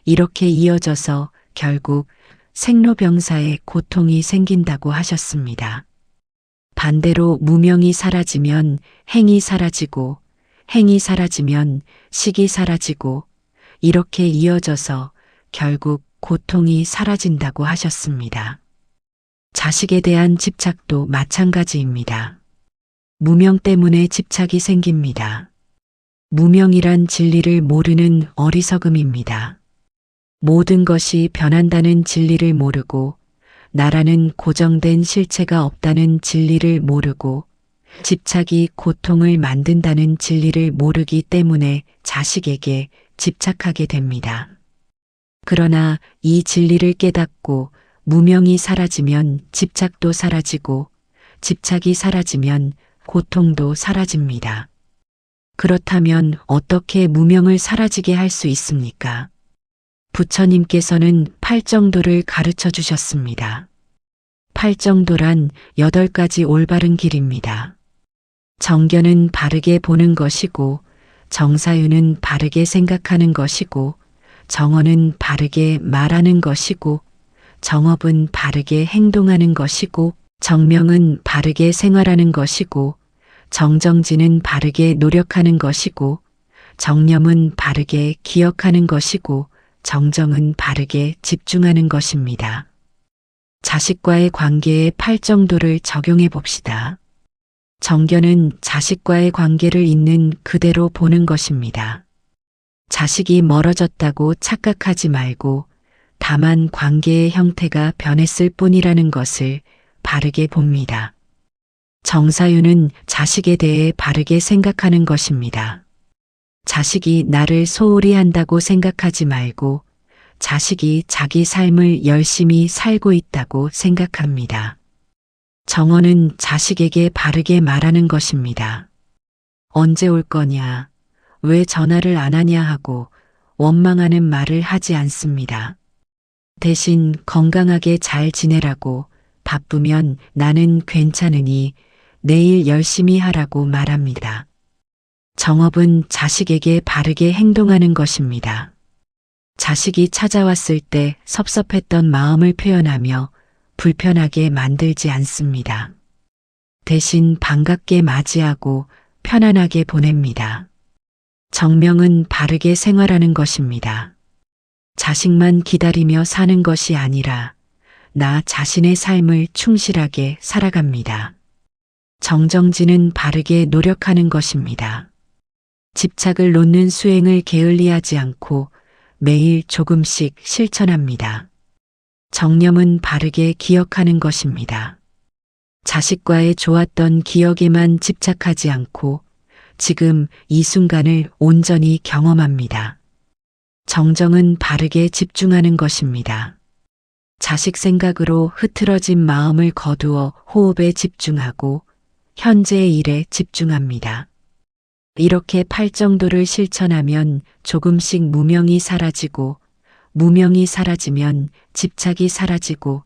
이렇게 이어져서 결국 생로병사의 고통이 생긴다고 하셨습니다. 반대로 무명이 사라지면 행이 사라지고 행이 사라지면 식이 사라지고 이렇게 이어져서 결국 고통이 사라진다고 하셨습니다. 자식에 대한 집착도 마찬가지입니다. 무명 때문에 집착이 생깁니다. 무명이란 진리를 모르는 어리석음입니다. 모든 것이 변한다는 진리를 모르고 나라는 고정된 실체가 없다는 진리를 모르고 집착이 고통을 만든다는 진리를 모르기 때문에 자식에게 집착하게 됩니다. 그러나 이 진리를 깨닫고 무명이 사라지면 집착도 사라지고 집착이 사라지면 고통도 사라집니다. 그렇다면 어떻게 무명을 사라지게 할 수 있습니까? 부처님께서는 팔정도를 가르쳐 주셨습니다. 팔정도란 8가지 올바른 길입니다. 정견은 바르게 보는 것이고 정사유는 바르게 생각하는 것이고 정언은 바르게 말하는 것이고 정업은 바르게 행동하는 것이고 정명은 바르게 생활하는 것이고 정정지는 바르게 노력하는 것이고 정념은 바르게 기억하는 것이고 정정은 바르게 집중하는 것입니다. 자식과의 관계에 팔정도를 적용해 봅시다. 정견은 자식과의 관계를 있는 그대로 보는 것입니다. 자식이 멀어졌다고 착각하지 말고 다만 관계의 형태가 변했을 뿐이라는 것을 바르게 봅니다. 정사유는 자식에 대해 바르게 생각하는 것입니다. 자식이 나를 소홀히 한다고 생각하지 말고 자식이 자기 삶을 열심히 살고 있다고 생각합니다. 정언은 자식에게 바르게 말하는 것입니다. 언제 올 거냐, 왜 전화를 안 하냐 하고 원망하는 말을 하지 않습니다. 대신 건강하게 잘 지내라고 바쁘면 나는 괜찮으니 내일 열심히 하라고 말합니다. 정업은 자식에게 바르게 행동하는 것입니다. 자식이 찾아왔을 때 섭섭했던 마음을 표현하며 불편하게 만들지 않습니다. 대신 반갑게 맞이하고 편안하게 보냅니다. 정명은 바르게 생활하는 것입니다. 자식만 기다리며 사는 것이 아니라 나 자신의 삶을 충실하게 살아갑니다. 정정지는 바르게 노력하는 것입니다. 집착을 놓는 수행을 게을리하지 않고 매일 조금씩 실천합니다. 정념은 바르게 기억하는 것입니다. 자식과의 좋았던 기억에만 집착하지 않고 지금 이 순간을 온전히 경험합니다. 정정은 바르게 집중하는 것입니다. 자식 생각으로 흐트러진 마음을 거두어 호흡에 집중하고 현재의 일에 집중합니다. 이렇게 팔정도를 실천하면 조금씩 무명이 사라지고 무명이 사라지면 집착이 사라지고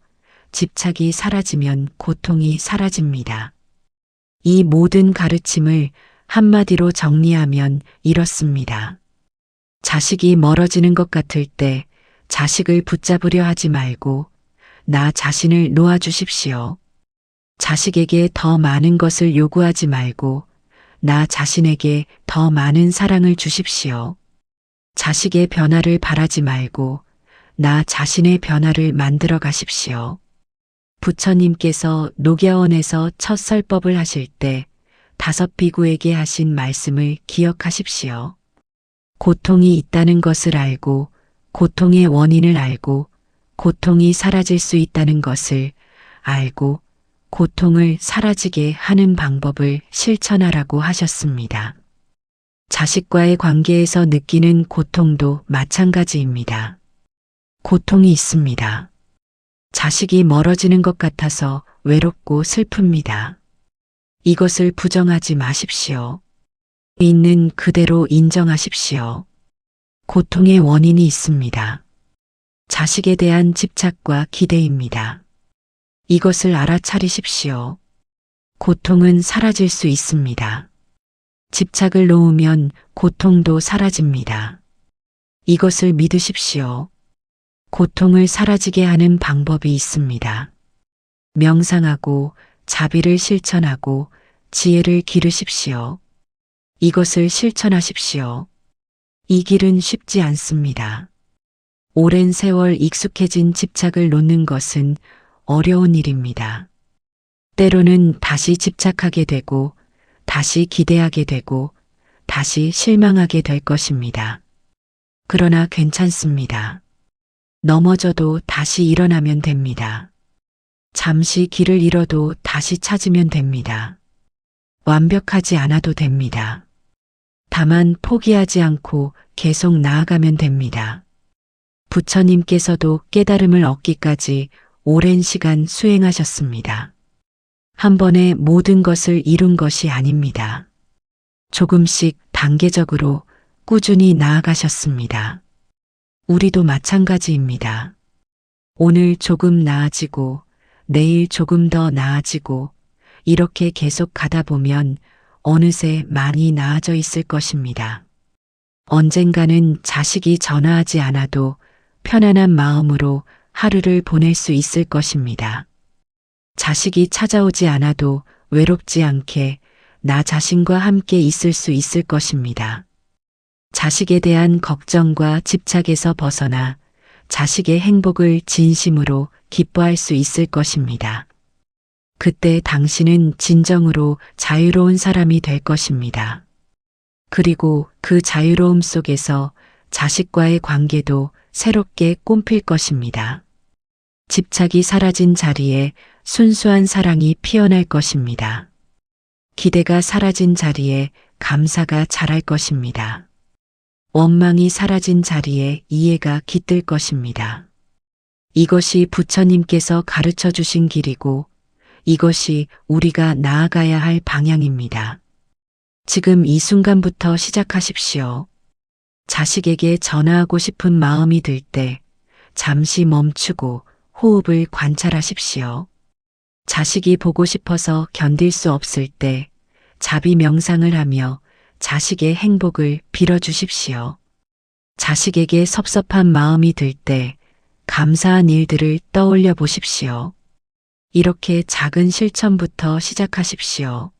집착이 사라지면 고통이 사라집니다. 이 모든 가르침을 한마디로 정리하면 이렇습니다. 자식이 멀어지는 것 같을 때 자식을 붙잡으려 하지 말고 나 자신을 놓아주십시오. 자식에게 더 많은 것을 요구하지 말고 나 자신에게 더 많은 사랑을 주십시오. 자식의 변화를 바라지 말고 나 자신의 변화를 만들어 가십시오. 부처님께서 녹야원에서 첫 설법을 하실 때 다섯 비구에게 하신 말씀을 기억하십시오. 고통이 있다는 것을 알고 고통의 원인을 알고 고통이 사라질 수 있다는 것을 알고 고통을 사라지게 하는 방법을 실천하라고 하셨습니다. 자식과의 관계에서 느끼는 고통도 마찬가지입니다. 고통이 있습니다. 자식이 멀어지는 것 같아서 외롭고 슬픕니다. 이것을 부정하지 마십시오. 있는 그대로 인정하십시오. 고통의 원인이 있습니다. 자식에 대한 집착과 기대입니다. 이것을 알아차리십시오. 고통은 사라질 수 있습니다. 집착을 놓으면 고통도 사라집니다. 이것을 믿으십시오. 고통을 사라지게 하는 방법이 있습니다. 명상하고 자비를 실천하고 지혜를 기르십시오. 이것을 실천하십시오. 이 길은 쉽지 않습니다. 오랜 세월 익숙해진 집착을 놓는 것은 어려운 일입니다. 때로는 다시 집착하게 되고 다시 기대하게 되고 다시 실망하게 될 것입니다. 그러나 괜찮습니다. 넘어져도 다시 일어나면 됩니다. 잠시 길을 잃어도 다시 찾으면 됩니다. 완벽하지 않아도 됩니다. 다만 포기하지 않고 계속 나아가면 됩니다. 부처님께서도 깨달음을 얻기까지 오랜 시간 수행하셨습니다. 한 번에 모든 것을 이룬 것이 아닙니다. 조금씩 단계적으로 꾸준히 나아가셨습니다. 우리도 마찬가지입니다. 오늘 조금 나아지고 내일 조금 더 나아지고 이렇게 계속 가다 보면 어느새 많이 나아져 있을 것입니다. 언젠가는 자식이 전화하지 않아도 편안한 마음으로 하루를 보낼 수 있을 것입니다. 자식이 찾아오지 않아도 외롭지 않게 나 자신과 함께 있을 수 있을 것입니다. 자식에 대한 걱정과 집착에서 벗어나 자식의 행복을 진심으로 기뻐할 수 있을 것입니다. 그때 당신은 진정으로 자유로운 사람이 될 것입니다. 그리고 그 자유로움 속에서 자식과의 관계도 새롭게 꽃필 것입니다. 집착이 사라진 자리에 순수한 사랑이 피어날 것입니다. 기대가 사라진 자리에 감사가 자랄 것입니다. 원망이 사라진 자리에 이해가 깃들 것입니다. 이것이 부처님께서 가르쳐 주신 길이고 이것이 우리가 나아가야 할 방향입니다. 지금 이 순간부터 시작하십시오. 자식에게 전화하고 싶은 마음이 들 때 잠시 멈추고 호흡을 관찰하십시오. 자식이 보고 싶어서 견딜 수 없을 때 자비 명상을 하며 자식의 행복을 빌어주십시오. 자식에게 섭섭한 마음이 들 때 감사한 일들을 떠올려 보십시오. 이렇게 작은 실천부터 시작하십시오.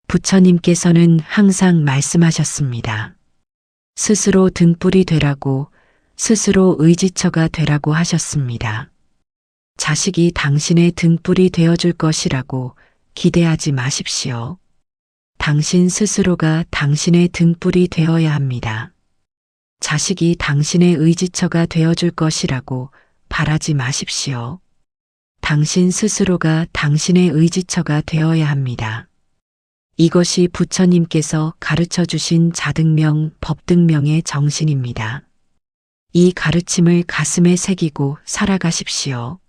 부처님께서는 항상 말씀하셨습니다. 스스로 등불이 되라고, 스스로 의지처가 되라고 하셨습니다. 자식이 당신의 등불이 되어줄 것이라고 기대하지 마십시오. 당신 스스로가 당신의 등불이 되어야 합니다. 자식이 당신의 의지처가 되어줄 것이라고 바라지 마십시오. 당신 스스로가 당신의 의지처가 되어야 합니다. 이것이 부처님께서 가르쳐 주신 자등명, 법등명의 정신입니다. 이 가르침을 가슴에 새기고 살아가십시오.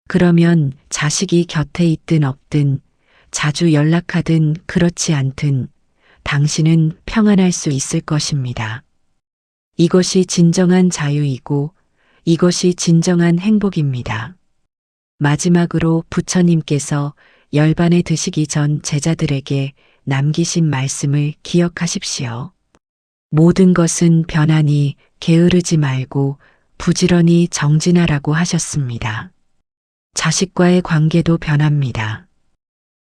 그러면 자식이 곁에 있든 없든, 자주 연락하든 그렇지 않든 당신은 평안할 수 있을 것입니다. 이것이 진정한 자유이고 이것이 진정한 행복입니다. 마지막으로 부처님께서 열반에 드시기 전 제자들에게 남기신 말씀을 기억하십시오. 모든 것은 변하니 게으르지 말고 부지런히 정진하라고 하셨습니다. 자식과의 관계도 변합니다.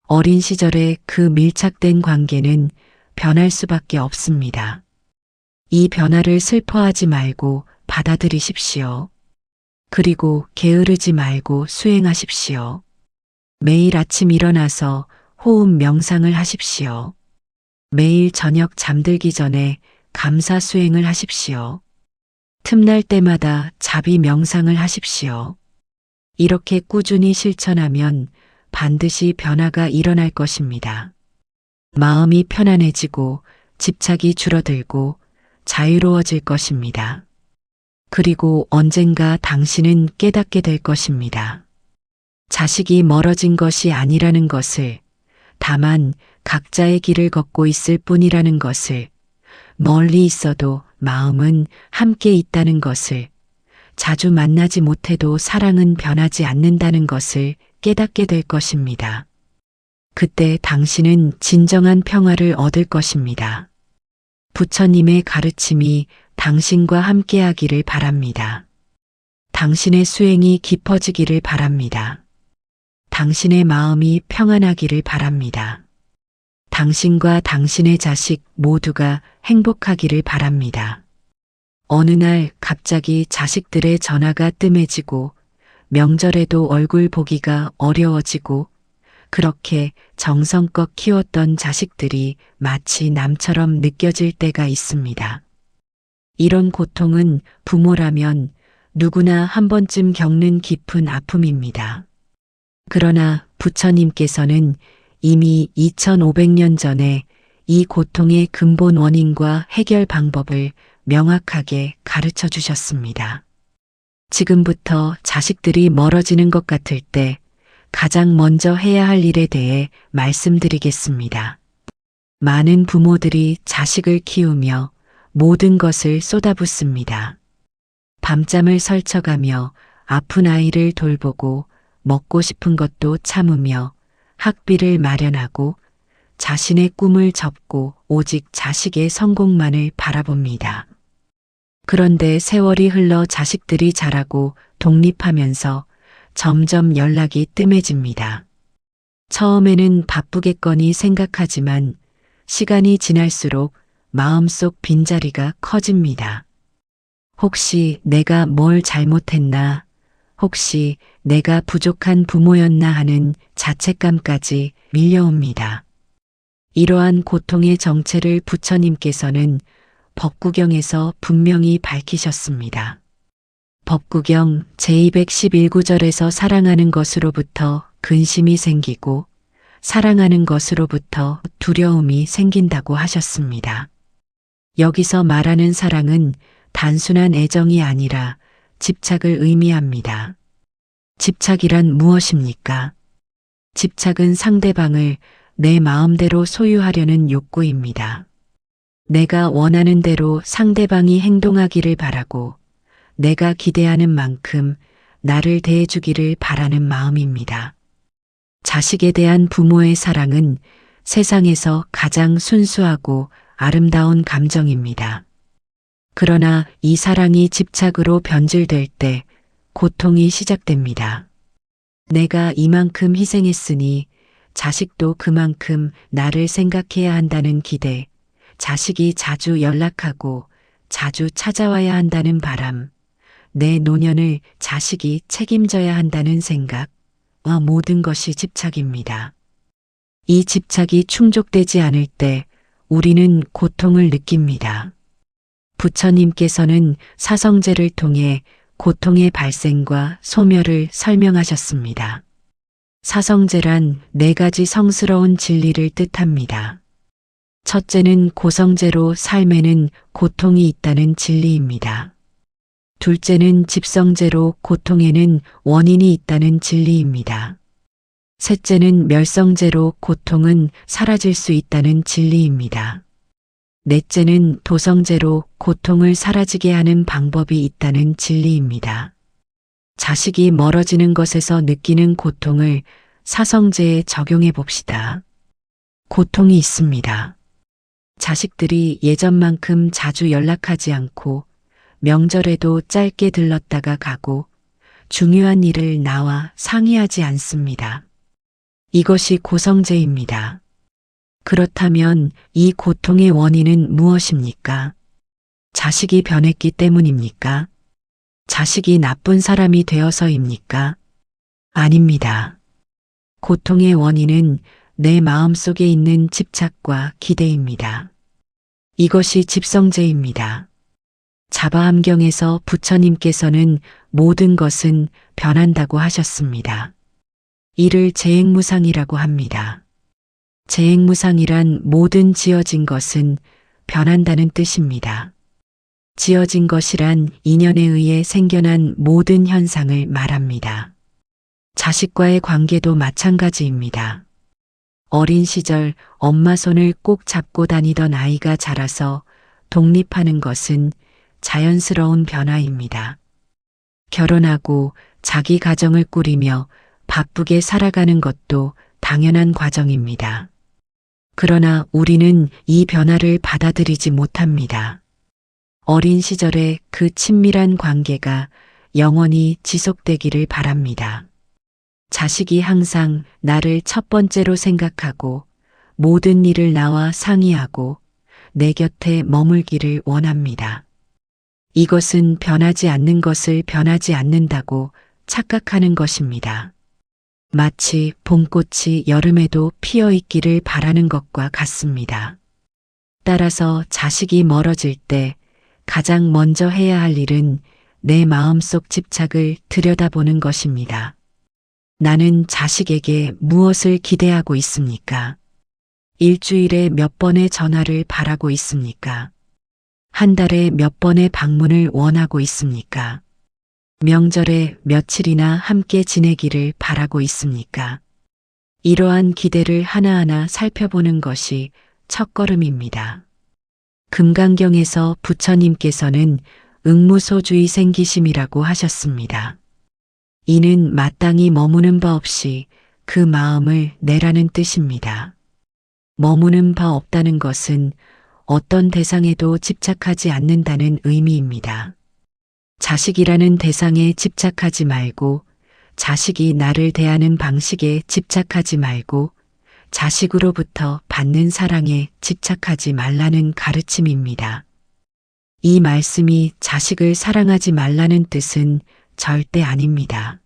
어린 시절의 그 밀착된 관계는 변할 수밖에 없습니다. 이 변화를 슬퍼하지 말고 받아들이십시오. 그리고 게으르지 말고 수행하십시오. 매일 아침 일어나서 호흡 명상을 하십시오. 매일 저녁 잠들기 전에 감사 수행을 하십시오. 틈날 때마다 자비 명상을 하십시오. 이렇게 꾸준히 실천하면 반드시 변화가 일어날 것입니다. 마음이 편안해지고 집착이 줄어들고 자유로워질 것입니다. 그리고 언젠가 당신은 깨닫게 될 것입니다. 자식이 멀어진 것이 아니라는 것을, 다만 각자의 길을 걷고 있을 뿐이라는 것을, 멀리 있어도 마음은 함께 있다는 것을, 자주 만나지 못해도 사랑은 변하지 않는다는 것을 깨닫게 될 것입니다. 그때 당신은 진정한 평화를 얻을 것입니다. 부처님의 가르침이 당신과 함께하기를 바랍니다. 당신의 수행이 깊어지기를 바랍니다. 당신의 마음이 평안하기를 바랍니다. 당신과 당신의 자식 모두가 행복하기를 바랍니다. 어느 날 갑자기 자식들의 전화가 뜸해지고 명절에도 얼굴 보기가 어려워지고 그렇게 정성껏 키웠던 자식들이 마치 남처럼 느껴질 때가 있습니다. 이런 고통은 부모라면 누구나 한 번쯤 겪는 깊은 아픔입니다. 그러나 부처님께서는 이미 2500년 전에 이 고통의 근본 원인과 해결 방법을 명확하게 가르쳐 주셨습니다. 지금부터 자식들이 멀어지는 것 같을 때 가장 먼저 해야 할 일에 대해 말씀드리겠습니다. 많은 부모들이 자식을 키우며 모든 것을 쏟아붓습니다. 밤잠을 설쳐가며 아픈 아이를 돌보고 먹고 싶은 것도 참으며 학비를 마련하고 자신의 꿈을 접고 오직 자식의 성공만을 바라봅니다. 그런데 세월이 흘러 자식들이 자라고 독립하면서 점점 연락이 뜸해집니다. 처음에는 바쁘겠거니 생각하지만 시간이 지날수록 마음속 빈자리가 커집니다. 혹시 내가 뭘 잘못했나? 혹시 내가 부족한 부모였나 하는 자책감까지 밀려옵니다. 이러한 고통의 정체를 부처님께서는 법구경에서 분명히 밝히셨습니다. 법구경 제211구절에서 사랑하는 것으로부터 근심이 생기고 사랑하는 것으로부터 두려움이 생긴다고 하셨습니다. 여기서 말하는 사랑은 단순한 애정이 아니라 집착을 의미합니다. 집착이란 무엇입니까? 집착은 상대방을 내 마음대로 소유하려는 욕구입니다. 내가 원하는 대로 상대방이 행동하기를 바라고 내가 기대하는 만큼 나를 대해주기를 바라는 마음입니다. 자식에 대한 부모의 사랑은 세상에서 가장 순수하고 아름다운 감정입니다. 그러나 이 사랑이 집착으로 변질될 때 고통이 시작됩니다. 내가 이만큼 희생했으니 자식도 그만큼 나를 생각해야 한다는 기대, 자식이 자주 연락하고 자주 찾아와야 한다는 바람, 내 노년을 자식이 책임져야 한다는 생각, 모든 것이 집착입니다. 이 집착이 충족되지 않을 때 우리는 고통을 느낍니다. 부처님께서는 사성제를 통해 고통의 발생과 소멸을 설명하셨습니다. 사성제란 4가지 성스러운 진리를 뜻합니다. 첫째는 고성제로 삶에는 고통이 있다는 진리입니다. 둘째는 집성제로 고통에는 원인이 있다는 진리입니다. 셋째는 멸성제로 고통은 사라질 수 있다는 진리입니다. 넷째는 도성제로 고통을 사라지게 하는 방법이 있다는 진리입니다. 자식이 멀어지는 것에서 느끼는 고통을 사성제에 적용해 봅시다. 고통이 있습니다. 자식들이 예전만큼 자주 연락하지 않고 명절에도 짧게 들렀다가 가고 중요한 일을 나와 상의하지 않습니다. 이것이 고성제입니다. 그렇다면 이 고통의 원인은 무엇입니까? 자식이 변했기 때문입니까? 자식이 나쁜 사람이 되어서입니까? 아닙니다. 고통의 원인은 내 마음속에 있는 집착과 기대입니다. 이것이 집성제입니다. 자바함경에서 부처님께서는 모든 것은 변한다고 하셨습니다. 이를 재행무상이라고 합니다. 재행무상이란 모든 지어진 것은 변한다는 뜻입니다. 지어진 것이란 인연에 의해 생겨난 모든 현상을 말합니다. 자식과의 관계도 마찬가지입니다. 어린 시절 엄마 손을 꼭 잡고 다니던 아이가 자라서 독립하는 것은 자연스러운 변화입니다. 결혼하고 자기 가정을 꾸리며 바쁘게 살아가는 것도 당연한 과정입니다. 그러나 우리는 이 변화를 받아들이지 못합니다. 어린 시절의 그 친밀한 관계가 영원히 지속되기를 바랍니다. 자식이 항상 나를 첫 번째로 생각하고 모든 일을 나와 상의하고 내 곁에 머물기를 원합니다. 이것은 변하지 않는 것을 변하지 않는다고 착각하는 것입니다. 마치 봄꽃이 여름에도 피어 있기를 바라는 것과 같습니다. 따라서 자식이 멀어질 때 가장 먼저 해야 할 일은 내 마음속 집착을 들여다보는 것입니다. 나는 자식에게 무엇을 기대하고 있습니까? 일주일에 몇 번의 전화를 바라고 있습니까? 한 달에 몇 번의 방문을 원하고 있습니까? 명절에 며칠이나 함께 지내기를 바라고 있습니까? 이러한 기대를 하나하나 살펴보는 것이 첫걸음입니다. 금강경에서 부처님께서는 응무소주의 생기심이라고 하셨습니다. 이는 마땅히 머무는 바 없이 그 마음을 내라는 뜻입니다. 머무는 바 없다는 것은 어떤 대상에도 집착하지 않는다는 의미입니다. 자식이라는 대상에 집착하지 말고 자식이 나를 대하는 방식에 집착하지 말고 자식으로부터 받는 사랑에 집착하지 말라는 가르침입니다. 이 말씀이 자식을 사랑하지 말라는 뜻은 절대 아닙니다.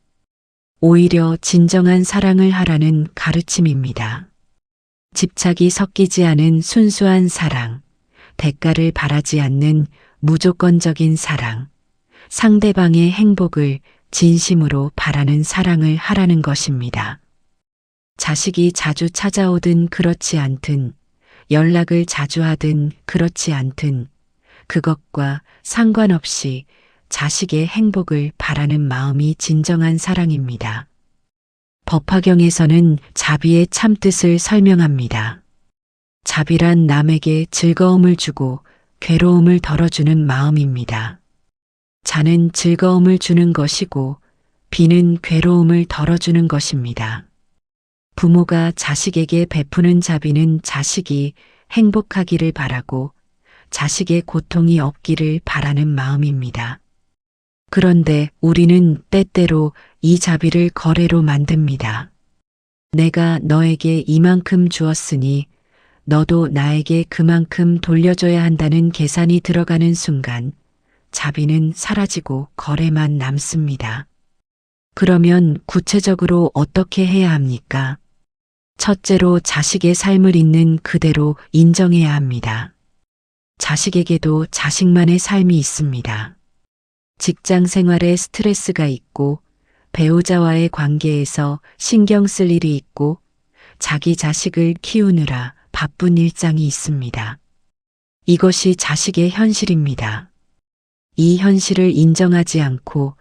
오히려 진정한 사랑을 하라는 가르침입니다. 집착이 섞이지 않은 순수한 사랑, 대가를 바라지 않는 무조건적인 사랑, 상대방의 행복을 진심으로 바라는 사랑을 하라는 것입니다. 자식이 자주 찾아오든 그렇지 않든, 연락을 자주 하든 그렇지 않든, 그것과 상관없이 자식의 행복을 바라는 마음이 진정한 사랑입니다. 법화경에서는 자비의 참뜻을 설명합니다. 자비란 남에게 즐거움을 주고 괴로움을 덜어주는 마음입니다. 자는 즐거움을 주는 것이고 비는 괴로움을 덜어주는 것입니다. 부모가 자식에게 베푸는 자비는 자식이 행복하기를 바라고 자식의 고통이 없기를 바라는 마음입니다. 그런데 우리는 때때로 이 자비를 거래로 만듭니다. 내가 너에게 이만큼 주었으니 너도 나에게 그만큼 돌려줘야 한다는 계산이 들어가는 순간 자비는 사라지고 거래만 남습니다. 그러면 구체적으로 어떻게 해야 합니까? 첫째로 자식의 삶을 있는 그대로 인정해야 합니다. 자식에게도 자식만의 삶이 있습니다. 직장 생활에 스트레스가 있고 배우자와의 관계에서 신경 쓸 일이 있고 자기 자식을 키우느라 바쁜 일장이 있습니다. 이것이 자식의 현실입니다. 이 현실을 인정하지 않고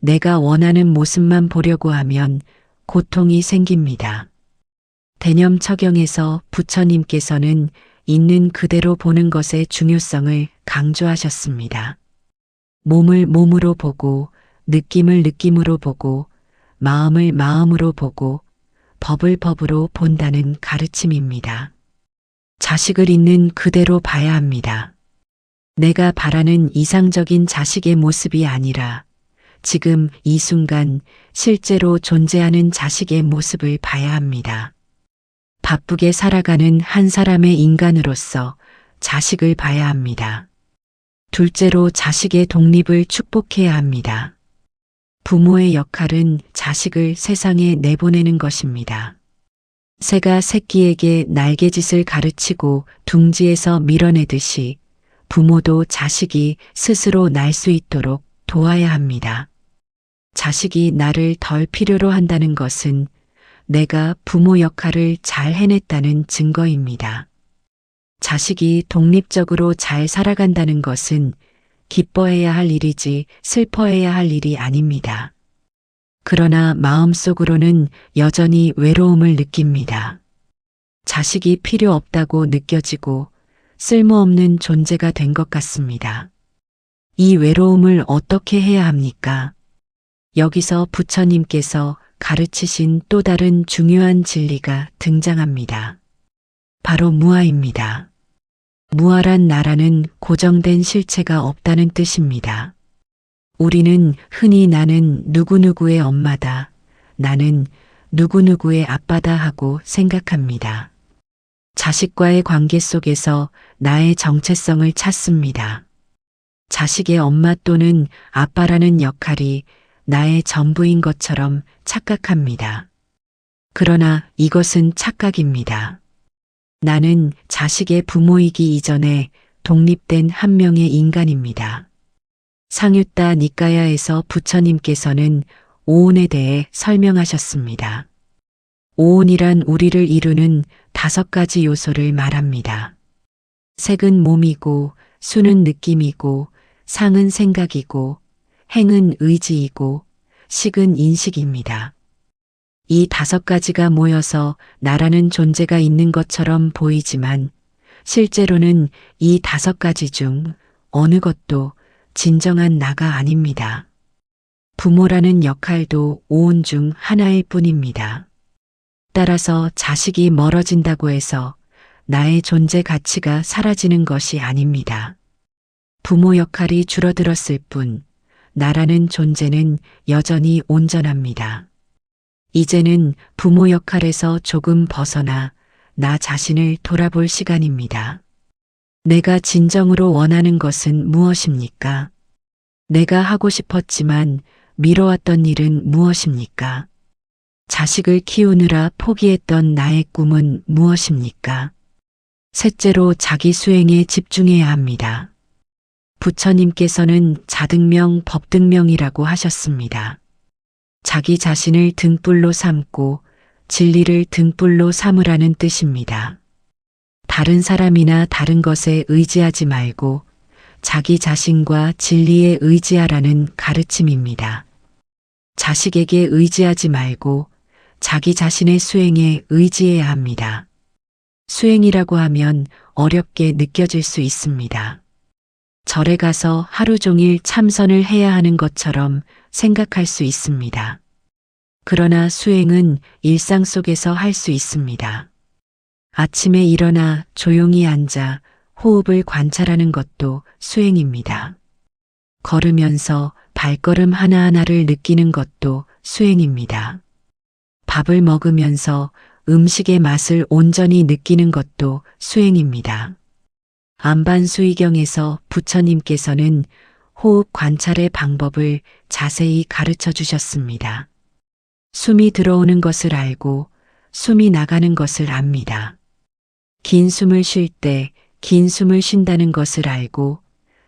내가 원하는 모습만 보려고 하면 고통이 생깁니다. 대념처경에서 부처님께서는 있는 그대로 보는 것의 중요성을 강조하셨습니다. 몸을 몸으로 보고 느낌을 느낌으로 보고 마음을 마음으로 보고 법을 법으로 본다는 가르침입니다. 자식을 있는 그대로 봐야 합니다. 내가 바라는 이상적인 자식의 모습이 아니라 지금 이 순간 실제로 존재하는 자식의 모습을 봐야 합니다. 바쁘게 살아가는 한 사람의 인간으로서 자식을 봐야 합니다. 둘째로 자식의 독립을 축복해야 합니다. 부모의 역할은 자식을 세상에 내보내는 것입니다. 새가 새끼에게 날개짓을 가르치고 둥지에서 밀어내듯이 부모도 자식이 스스로 날 수 있도록 도와야 합니다. 자식이 나를 덜 필요로 한다는 것은 내가 부모 역할을 잘 해냈다는 증거입니다. 자식이 독립적으로 잘 살아간다는 것은 기뻐해야 할 일이지 슬퍼해야 할 일이 아닙니다. 그러나 마음속으로는 여전히 외로움을 느낍니다. 자식이 필요 없다고 느껴지고 쓸모없는 존재가 된 것 같습니다. 이 외로움을 어떻게 해야 합니까? 여기서 부처님께서 가르치신 또 다른 중요한 진리가 등장합니다. 바로 무아입니다. 무아란 나라는 고정된 실체가 없다는 뜻입니다. 우리는 흔히 나는 누구누구의 엄마다, 나는 누구누구의 아빠다 하고 생각합니다. 자식과의 관계 속에서 나의 정체성을 찾습니다. 자식의 엄마 또는 아빠라는 역할이 나의 전부인 것처럼 착각합니다. 그러나 이것은 착각입니다. 나는 자식의 부모이기 이전에 독립된 한 명의 인간입니다. 상유타 니까야에서 부처님께서는 오온에 대해 설명하셨습니다. 오온이란 우리를 이루는 5가지 요소를 말합니다. 색은 몸이고, 수는 느낌이고, 상은 생각이고, 행은 의지이고, 식은 인식입니다. 이 5가지가 모여서 나라는 존재가 있는 것처럼 보이지만 실제로는 이 5가지 중 어느 것도 진정한 나가 아닙니다. 부모라는 역할도 오온 중 하나일 뿐입니다. 따라서 자식이 멀어진다고 해서 나의 존재 가치가 사라지는 것이 아닙니다. 부모 역할이 줄어들었을 뿐 나라는 존재는 여전히 온전합니다. 이제는 부모 역할에서 조금 벗어나 나 자신을 돌아볼 시간입니다. 내가 진정으로 원하는 것은 무엇입니까? 내가 하고 싶었지만 미뤄왔던 일은 무엇입니까? 자식을 키우느라 포기했던 나의 꿈은 무엇입니까? 셋째로 자기 수행에 집중해야 합니다. 부처님께서는 자등명 법등명이라고 하셨습니다. 자기 자신을 등불로 삼고 진리를 등불로 삼으라는 뜻입니다. 다른 사람이나 다른 것에 의지하지 말고 자기 자신과 진리에 의지하라는 가르침입니다. 자식에게 의지하지 말고 자기 자신의 수행에 의지해야 합니다. 수행이라고 하면 어렵게 느껴질 수 있습니다. 절에 가서 하루 종일 참선을 해야 하는 것처럼 생각할 수 있습니다. 그러나 수행은 일상 속에서 할 수 있습니다. 아침에 일어나 조용히 앉아 호흡을 관찰하는 것도 수행입니다. 걸으면서 발걸음 하나하나를 느끼는 것도 수행입니다. 밥을 먹으면서 음식의 맛을 온전히 느끼는 것도 수행입니다. 안반수의경에서 부처님께서는 호흡 관찰의 방법을 자세히 가르쳐 주셨습니다. 숨이 들어오는 것을 알고 숨이 나가는 것을 압니다. 긴 숨을 쉴 때 긴 숨을 쉰다는 것을 알고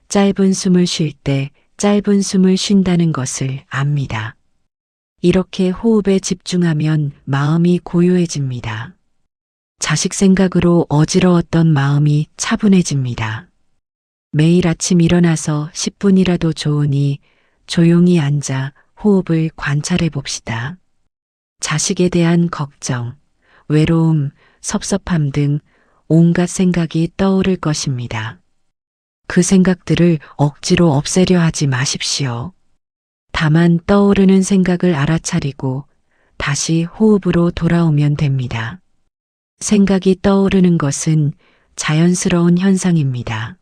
짧은 숨을 쉴 때 짧은 숨을 쉰다는 것을 압니다. 이렇게 호흡에 집중하면 마음이 고요해집니다. 자식 생각으로 어지러웠던 마음이 차분해집니다. 매일 아침 일어나서 10분이라도 좋으니 조용히 앉아 호흡을 관찰해 봅시다. 자식에 대한 걱정, 외로움, 섭섭함 등 온갖 생각이 떠오를 것입니다. 그 생각들을 억지로 없애려 하지 마십시오. 다만 떠오르는 생각을 알아차리고 다시 호흡으로 돌아오면 됩니다. 생각이 떠오르는 것은 자연스러운 현상입니다.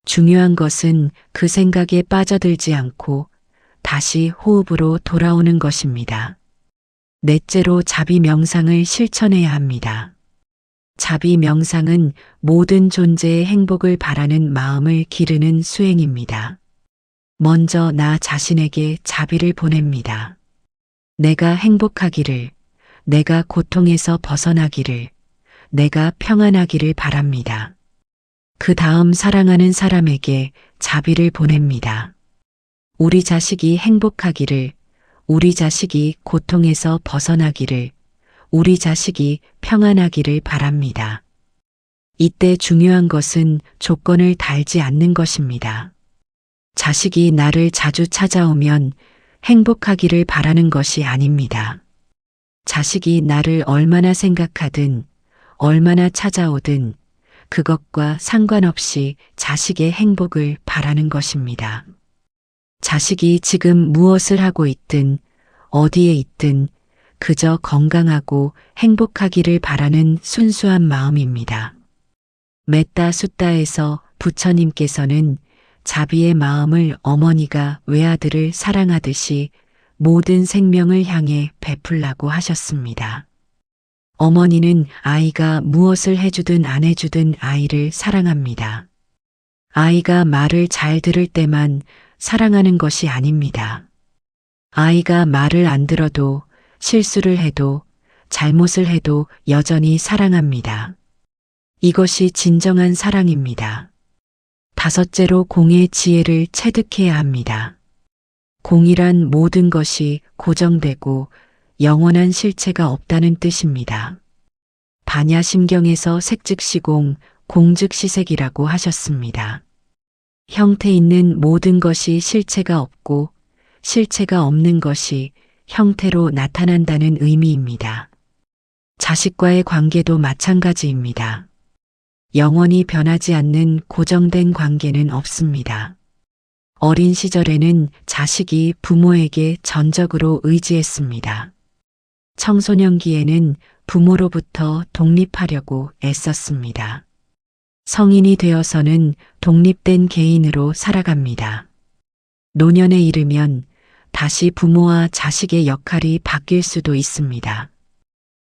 중요한 것은 그 생각에 빠져들지 않고 다시 호흡으로 돌아오는 것입니다. 넷째로 자비 명상을 실천해야 합니다. 자비 명상은 모든 존재의 행복을 바라는 마음을 기르는 수행입니다. 먼저 나 자신에게 자비를 보냅니다. 내가 행복하기를, 내가 고통에서 벗어나기를, 내가 평안하기를 바랍니다. 그 다음 사랑하는 사람에게 자비를 보냅니다. 우리 자식이 행복하기를, 우리 자식이 고통에서 벗어나기를, 우리 자식이 평안하기를 바랍니다. 이때 중요한 것은 조건을 달지 않는 것입니다. 자식이 나를 자주 찾아오면 행복하기를 바라는 것이 아닙니다. 자식이 나를 얼마나 생각하든, 얼마나 찾아오든, 그것과 상관없이 자식의 행복을 바라는 것입니다. 자식이 지금 무엇을 하고 있든, 어디에 있든, 그저 건강하고 행복하기를 바라는 순수한 마음입니다. 맺다 숫다에서 부처님께서는 자비의 마음을 어머니가 외아들을 사랑하듯이 모든 생명을 향해 베풀라고 하셨습니다. 어머니는 아이가 무엇을 해주든 안 해주든 아이를 사랑합니다. 아이가 말을 잘 들을 때만 사랑하는 것이 아닙니다. 아이가 말을 안 들어도 실수를 해도 잘못을 해도 여전히 사랑합니다. 이것이 진정한 사랑입니다. 다섯째로 공의 지혜를 체득해야 합니다. 공이란 모든 것이 고정되고 영원한 실체가 없다는 뜻입니다. 반야심경에서 색즉시공, 공즉시색이라고 하셨습니다. 형태 있는 모든 것이 실체가 없고 실체가 없는 것이 형태로 나타난다는 의미입니다. 자식과의 관계도 마찬가지입니다. 영원히 변하지 않는 고정된 관계는 없습니다. 어린 시절에는 자식이 부모에게 전적으로 의지했습니다. 청소년기에는 부모로부터 독립하려고 애썼습니다. 성인이 되어서는 독립된 개인으로 살아갑니다. 노년에 이르면 다시 부모와 자식의 역할이 바뀔 수도 있습니다.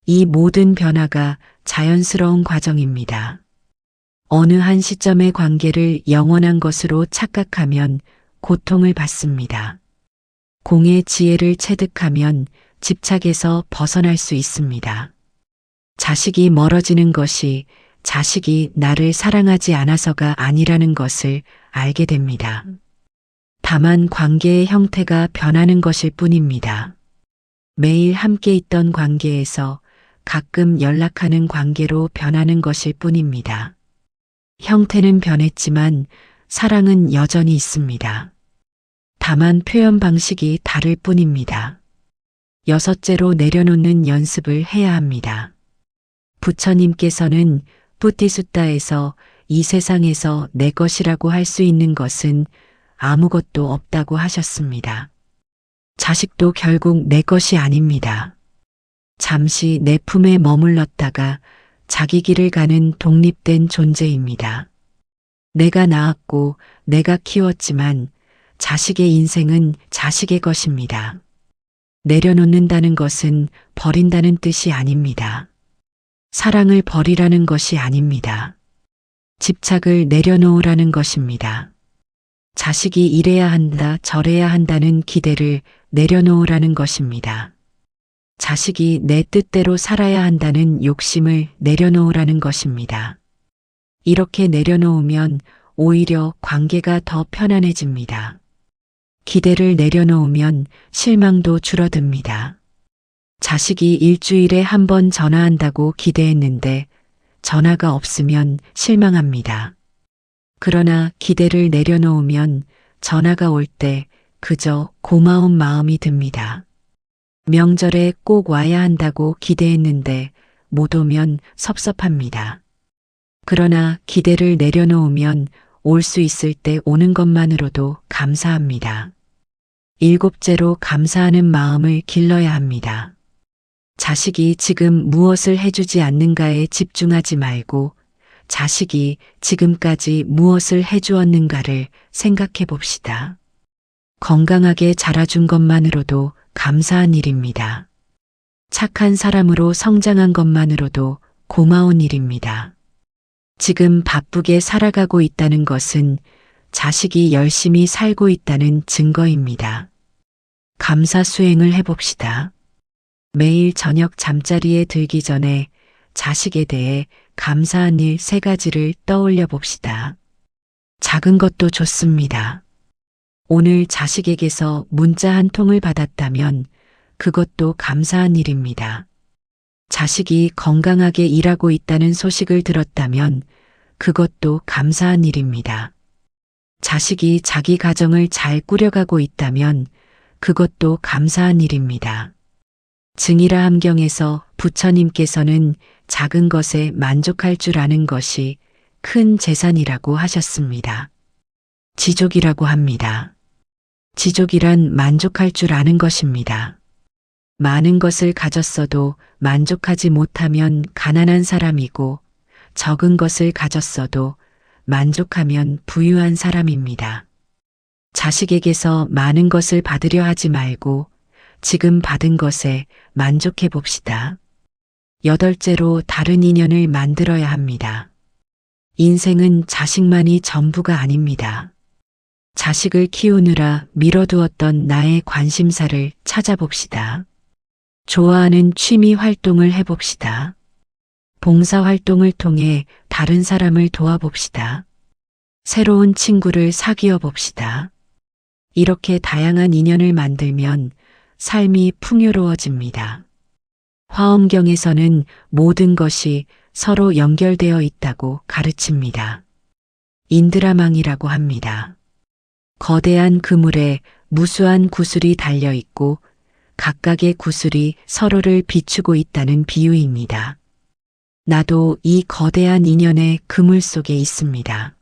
이 모든 변화가 자연스러운 과정입니다. 어느 한 시점의 관계를 영원한 것으로 착각하면 고통을 받습니다. 공의 지혜를 체득하면 집착에서 벗어날 수 있습니다. 자식이 멀어지는 것이 자식이 나를 사랑하지 않아서가 아니라는 것을 알게 됩니다. 다만 관계의 형태가 변하는 것일 뿐입니다. 매일 함께 있던 관계에서 가끔 연락하는 관계로 변하는 것일 뿐입니다. 형태는 변했지만 사랑은 여전히 있습니다. 다만 표현 방식이 다를 뿐입니다. 여섯째로 내려놓는 연습을 해야 합니다. 부처님께서는 뿌띠숫다에서 이 세상에서 내 것이라고 할 수 있는 것은 아무것도 없다고 하셨습니다. 자식도 결국 내 것이 아닙니다. 잠시 내 품에 머물렀다가 자기 길을 가는 독립된 존재입니다. 내가 낳았고 내가 키웠지만 자식의 인생은 자식의 것입니다. 내려놓는다는 것은 버린다는 뜻이 아닙니다. 사랑을 버리라는 것이 아닙니다. 집착을 내려놓으라는 것입니다. 자식이 이래야 한다, 저래야 한다는 기대를 내려놓으라는 것입니다. 자식이 내 뜻대로 살아야 한다는 욕심을 내려놓으라는 것입니다. 이렇게 내려놓으면 오히려 관계가 더 편안해집니다. 기대를 내려놓으면 실망도 줄어듭니다. 자식이 일주일에 한 번 전화한다고 기대했는데 전화가 없으면 실망합니다. 그러나 기대를 내려놓으면 전화가 올 때 그저 고마운 마음이 듭니다. 명절에 꼭 와야 한다고 기대했는데 못 오면 섭섭합니다. 그러나 기대를 내려놓으면 올 수 있을 때 오는 것만으로도 감사합니다. 일곱째로 감사하는 마음을 길러야 합니다. 자식이 지금 무엇을 해주지 않는가에 집중하지 말고 자식이 지금까지 무엇을 해주었는가를 생각해 봅시다. 건강하게 자라준 것만으로도 감사한 일입니다. 착한 사람으로 성장한 것만으로도 고마운 일입니다. 지금 바쁘게 살아가고 있다는 것은 자식이 열심히 살고 있다는 증거입니다. 감사 수행을 해봅시다. 매일 저녁 잠자리에 들기 전에 자식에 대해 감사한 일 3가지를 떠올려 봅시다. 작은 것도 좋습니다. 오늘 자식에게서 문자 한 통을 받았다면 그것도 감사한 일입니다. 자식이 건강하게 일하고 있다는 소식을 들었다면 그것도 감사한 일입니다. 자식이 자기 가정을 잘 꾸려가고 있다면 그것도 감사한 일입니다. 증이라 함경에서 부처님께서는 작은 것에 만족할 줄 아는 것이 큰 재산이라고 하셨습니다. 지족이라고 합니다. 지족이란 만족할 줄 아는 것입니다. 많은 것을 가졌어도 만족하지 못하면 가난한 사람이고 적은 것을 가졌어도 만족하면 부유한 사람입니다. 자식에게서 많은 것을 받으려 하지 말고 지금 받은 것에 만족해 봅시다. 8째로 다른 인연을 만들어야 합니다. 인생은 자식만이 전부가 아닙니다. 자식을 키우느라 미뤄두었던 나의 관심사를 찾아봅시다. 좋아하는 취미 활동을 해봅시다. 봉사 활동을 통해 다른 사람을 도와봅시다. 새로운 친구를 사귀어 봅시다. 이렇게 다양한 인연을 만들면 삶이 풍요로워집니다. 화엄경에서는 모든 것이 서로 연결되어 있다고 가르칩니다. 인드라망이라고 합니다. 거대한 그물에 무수한 구슬이 달려 있고 각각의 구슬이 서로를 비추고 있다는 비유입니다. 나도 이 거대한 인연의 그물 속에 있습니다.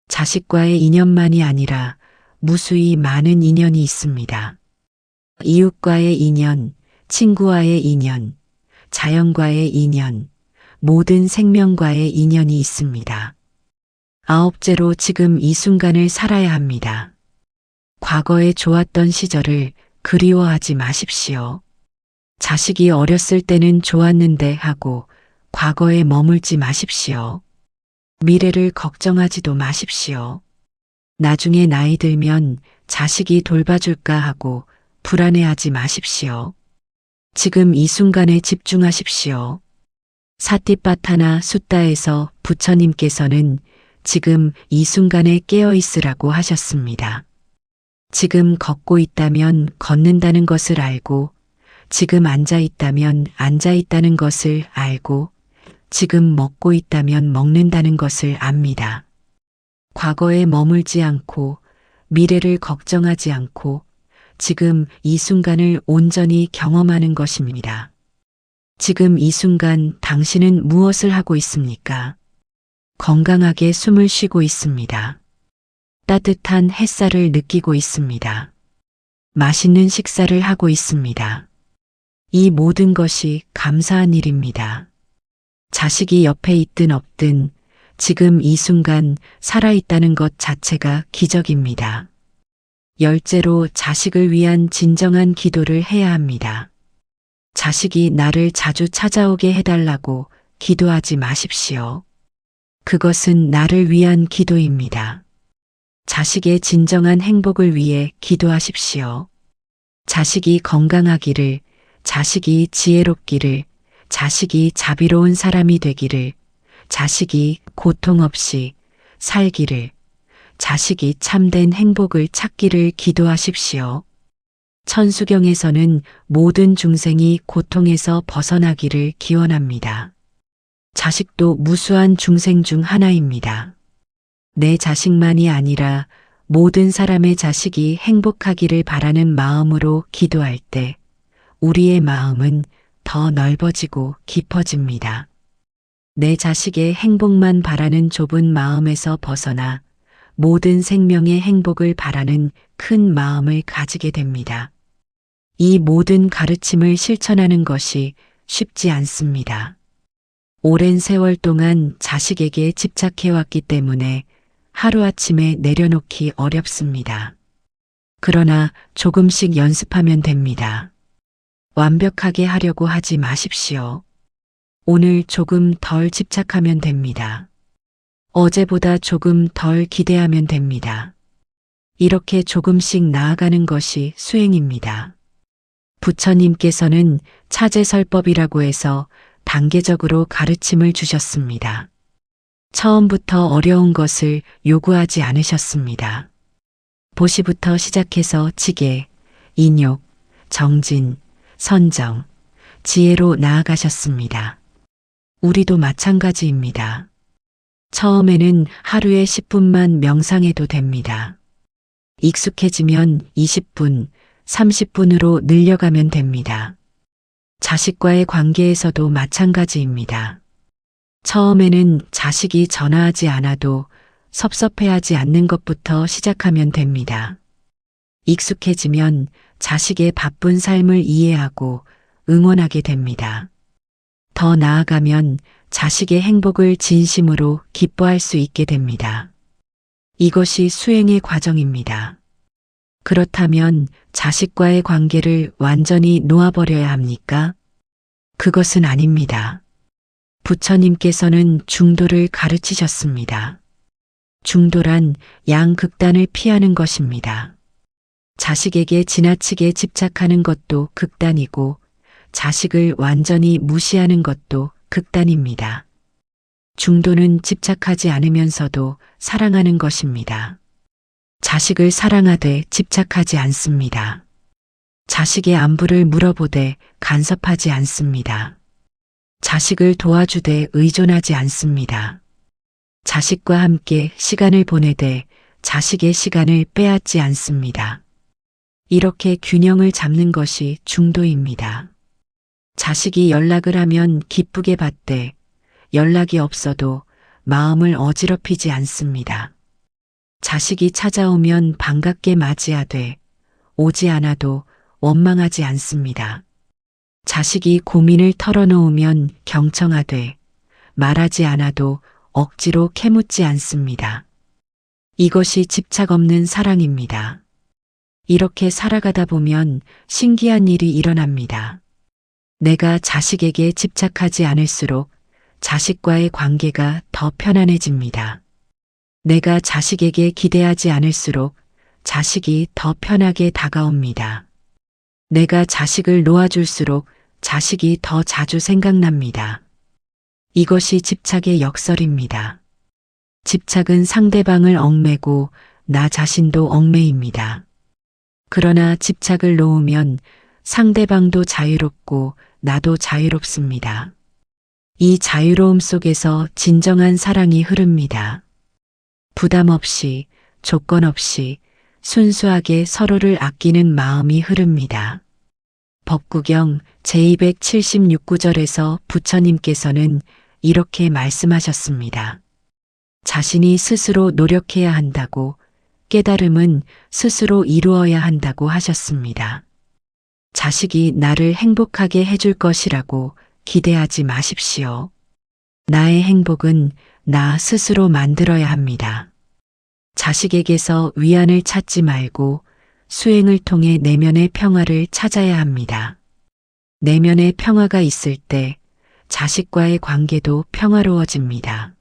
자식과의 인연만이 아니라 무수히 많은 인연이 있습니다. 이웃과의 인연, 친구와의 인연, 자연과의 인연, 모든 생명과의 인연이 있습니다. 9째로 지금 이 순간을 살아야 합니다. 과거에 좋았던 시절을 그리워하지 마십시오. 자식이 어렸을 때는 좋았는데 하고 과거에 머물지 마십시오. 미래를 걱정하지도 마십시오. 나중에 나이 들면 자식이 돌봐줄까 하고 불안해하지 마십시오. 지금 이 순간에 집중하십시오. 사티파타나 숫다에서 부처님께서는 지금 이 순간에 깨어 있으라고 하셨습니다. 지금 걷고 있다면 걷는다는 것을 알고, 지금 앉아 있다면 앉아 있다는 것을 알고, 지금 먹고 있다면 먹는다는 것을 압니다. 과거에 머물지 않고, 미래를 걱정하지 않고, 지금 이 순간을 온전히 경험하는 것입니다. 지금 이 순간 당신은 무엇을 하고 있습니까? 건강하게 숨을 쉬고 있습니다. 따뜻한 햇살을 느끼고 있습니다. 맛있는 식사를 하고 있습니다. 이 모든 것이 감사한 일입니다. 자식이 옆에 있든 없든 지금 이 순간 살아있다는 것 자체가 기적입니다. 10째로 자식을 위한 진정한 기도를 해야 합니다. 자식이 나를 자주 찾아오게 해달라고 기도하지 마십시오. 그것은 나를 위한 기도입니다. 자식의 진정한 행복을 위해 기도하십시오. 자식이 건강하기를, 자식이 지혜롭기를, 자식이 자비로운 사람이 되기를, 자식이 고통 없이 살기를, 자식이 참된 행복을 찾기를 기도하십시오. 천수경에서는 모든 중생이 고통에서 벗어나기를 기원합니다. 자식도 무수한 중생 중 하나입니다. 내 자식만이 아니라 모든 사람의 자식이 행복하기를 바라는 마음으로 기도할 때 우리의 마음은 더 넓어지고 깊어집니다. 내 자식의 행복만 바라는 좁은 마음에서 벗어나 모든 생명의 행복을 바라는 큰 마음을 가지게 됩니다. 이 모든 가르침을 실천하는 것이 쉽지 않습니다. 오랜 세월 동안 자식에게 집착해왔기 때문에 하루아침에 내려놓기 어렵습니다. 그러나 조금씩 연습하면 됩니다. 완벽하게 하려고 하지 마십시오. 오늘 조금 덜 집착하면 됩니다. 어제보다 조금 덜 기대하면 됩니다. 이렇게 조금씩 나아가는 것이 수행입니다. 부처님께서는 차제설법이라고 해서 단계적으로 가르침을 주셨습니다. 처음부터 어려운 것을 요구하지 않으셨습니다. 보시부터 시작해서 지계, 인욕, 정진, 선정, 지혜로 나아가셨습니다. 우리도 마찬가지입니다. 처음에는 하루에 10분만 명상해도 됩니다. 익숙해지면 20분, 30분으로 늘려가면 됩니다. 자식과의 관계에서도 마찬가지입니다. 처음에는 자식이 전화하지 않아도 섭섭해하지 않는 것부터 시작하면 됩니다. 익숙해지면 자식의 바쁜 삶을 이해하고 응원하게 됩니다. 더 나아가면 자식의 행복을 진심으로 기뻐할 수 있게 됩니다. 이것이 수행의 과정입니다. 그렇다면 자식과의 관계를 완전히 놓아버려야 합니까? 그것은 아닙니다. 부처님께서는 중도를 가르치셨습니다. 중도란 양극단을 피하는 것입니다. 자식에게 지나치게 집착하는 것도 극단이고 자식을 완전히 무시하는 것도 극단입니다. 중도는 집착하지 않으면서도 사랑하는 것입니다. 자식을 사랑하되 집착하지 않습니다. 자식의 안부를 물어보되 간섭하지 않습니다. 자식을 도와주되 의존하지 않습니다. 자식과 함께 시간을 보내되 자식의 시간을 빼앗지 않습니다. 이렇게 균형을 잡는 것이 중도입니다. 자식이 연락을 하면 기쁘게 받되 연락이 없어도 마음을 어지럽히지 않습니다. 자식이 찾아오면 반갑게 맞이하되 오지 않아도 원망하지 않습니다. 자식이 고민을 털어놓으면 경청하되 말하지 않아도 억지로 캐묻지 않습니다. 이것이 집착 없는 사랑입니다. 이렇게 살아가다 보면 신기한 일이 일어납니다. 내가 자식에게 집착하지 않을수록 자식과의 관계가 더 편안해집니다. 내가 자식에게 기대하지 않을수록 자식이 더 편하게 다가옵니다. 내가 자식을 놓아줄수록 자식이 더 자주 생각납니다. 이것이 집착의 역설입니다. 집착은 상대방을 얽매고 나 자신도 얽매입니다. 그러나 집착을 놓으면 상대방도 자유롭고 나도 자유롭습니다. 이 자유로움 속에서 진정한 사랑이 흐릅니다. 부담 없이, 조건 없이 순수하게 서로를 아끼는 마음이 흐릅니다. 법구경 제276구절에서 부처님께서는 이렇게 말씀하셨습니다. 자신이 스스로 노력해야 한다고, 깨달음은 스스로 이루어야 한다고 하셨습니다. 자식이 나를 행복하게 해줄 것이라고 기대하지 마십시오. 나의 행복은 나 스스로 만들어야 합니다. 자식에게서 위안을 찾지 말고 수행을 통해 내면의 평화를 찾아야 합니다. 내면의 평화가 있을 때 자식과의 관계도 평화로워집니다.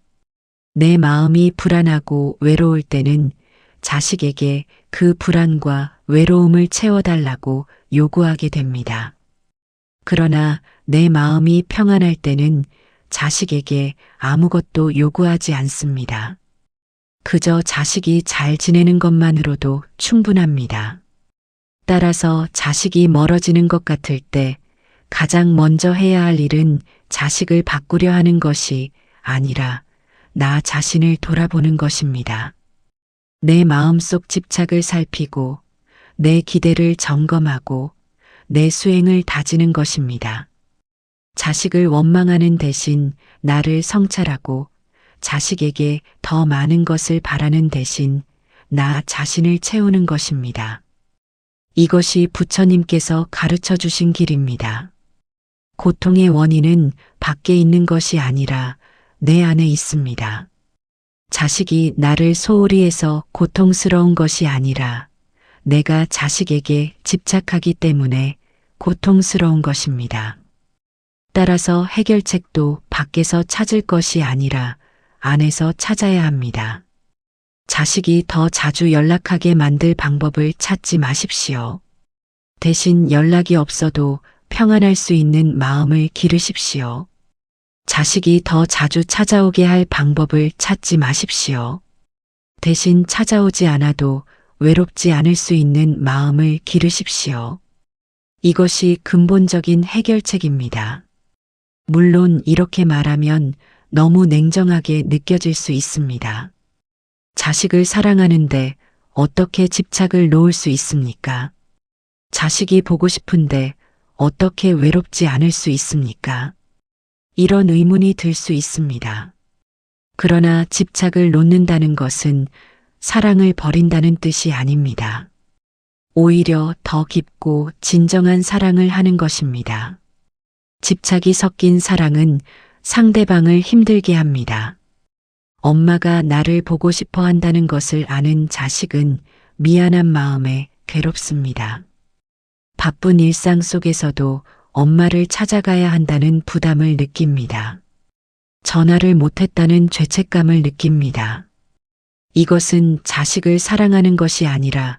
내 마음이 불안하고 외로울 때는 자식에게 그 불안과 외로움을 채워달라고 요구하게 됩니다. 그러나 내 마음이 평안할 때는 자식에게 아무것도 요구하지 않습니다. 그저 자식이 잘 지내는 것만으로도 충분합니다. 따라서 자식이 멀어지는 것 같을 때 가장 먼저 해야 할 일은 자식을 바꾸려 하는 것이 아니라 나 자신을 돌아보는 것입니다. 내 마음속 집착을 살피고 내 기대를 점검하고 내 수행을 다지는 것입니다. 자식을 원망하는 대신 나를 성찰하고 자식에게 더 많은 것을 바라는 대신 나 자신을 채우는 것입니다. 이것이 부처님께서 가르쳐 주신 길입니다. 고통의 원인은 밖에 있는 것이 아니라 내 안에 있습니다. 자식이 나를 소홀히 해서 고통스러운 것이 아니라 내가 자식에게 집착하기 때문에 고통스러운 것입니다. 따라서 해결책도 밖에서 찾을 것이 아니라 안에서 찾아야 합니다. 자식이 더 자주 연락하게 만들 방법을 찾지 마십시오. 대신 연락이 없어도 평안할 수 있는 마음을 기르십시오. 자식이 더 자주 찾아오게 할 방법을 찾지 마십시오. 대신 찾아오지 않아도 외롭지 않을 수 있는 마음을 기르십시오. 이것이 근본적인 해결책입니다. 물론 이렇게 말하면 너무 냉정하게 느껴질 수 있습니다. 자식을 사랑하는데 어떻게 집착을 놓을 수 있습니까? 자식이 보고 싶은데 어떻게 외롭지 않을 수 있습니까? 이런 의문이 들 수 있습니다. 그러나 집착을 놓는다는 것은 사랑을 버린다는 뜻이 아닙니다. 오히려 더 깊고 진정한 사랑을 하는 것입니다. 집착이 섞인 사랑은 상대방을 힘들게 합니다. 엄마가 나를 보고 싶어 한다는 것을 아는 자식은 미안한 마음에 괴롭습니다. 바쁜 일상 속에서도 엄마를 찾아가야 한다는 부담을 느낍니다. 전화를 못했다는 죄책감을 느낍니다. 이것은 자식을 사랑하는 것이 아니라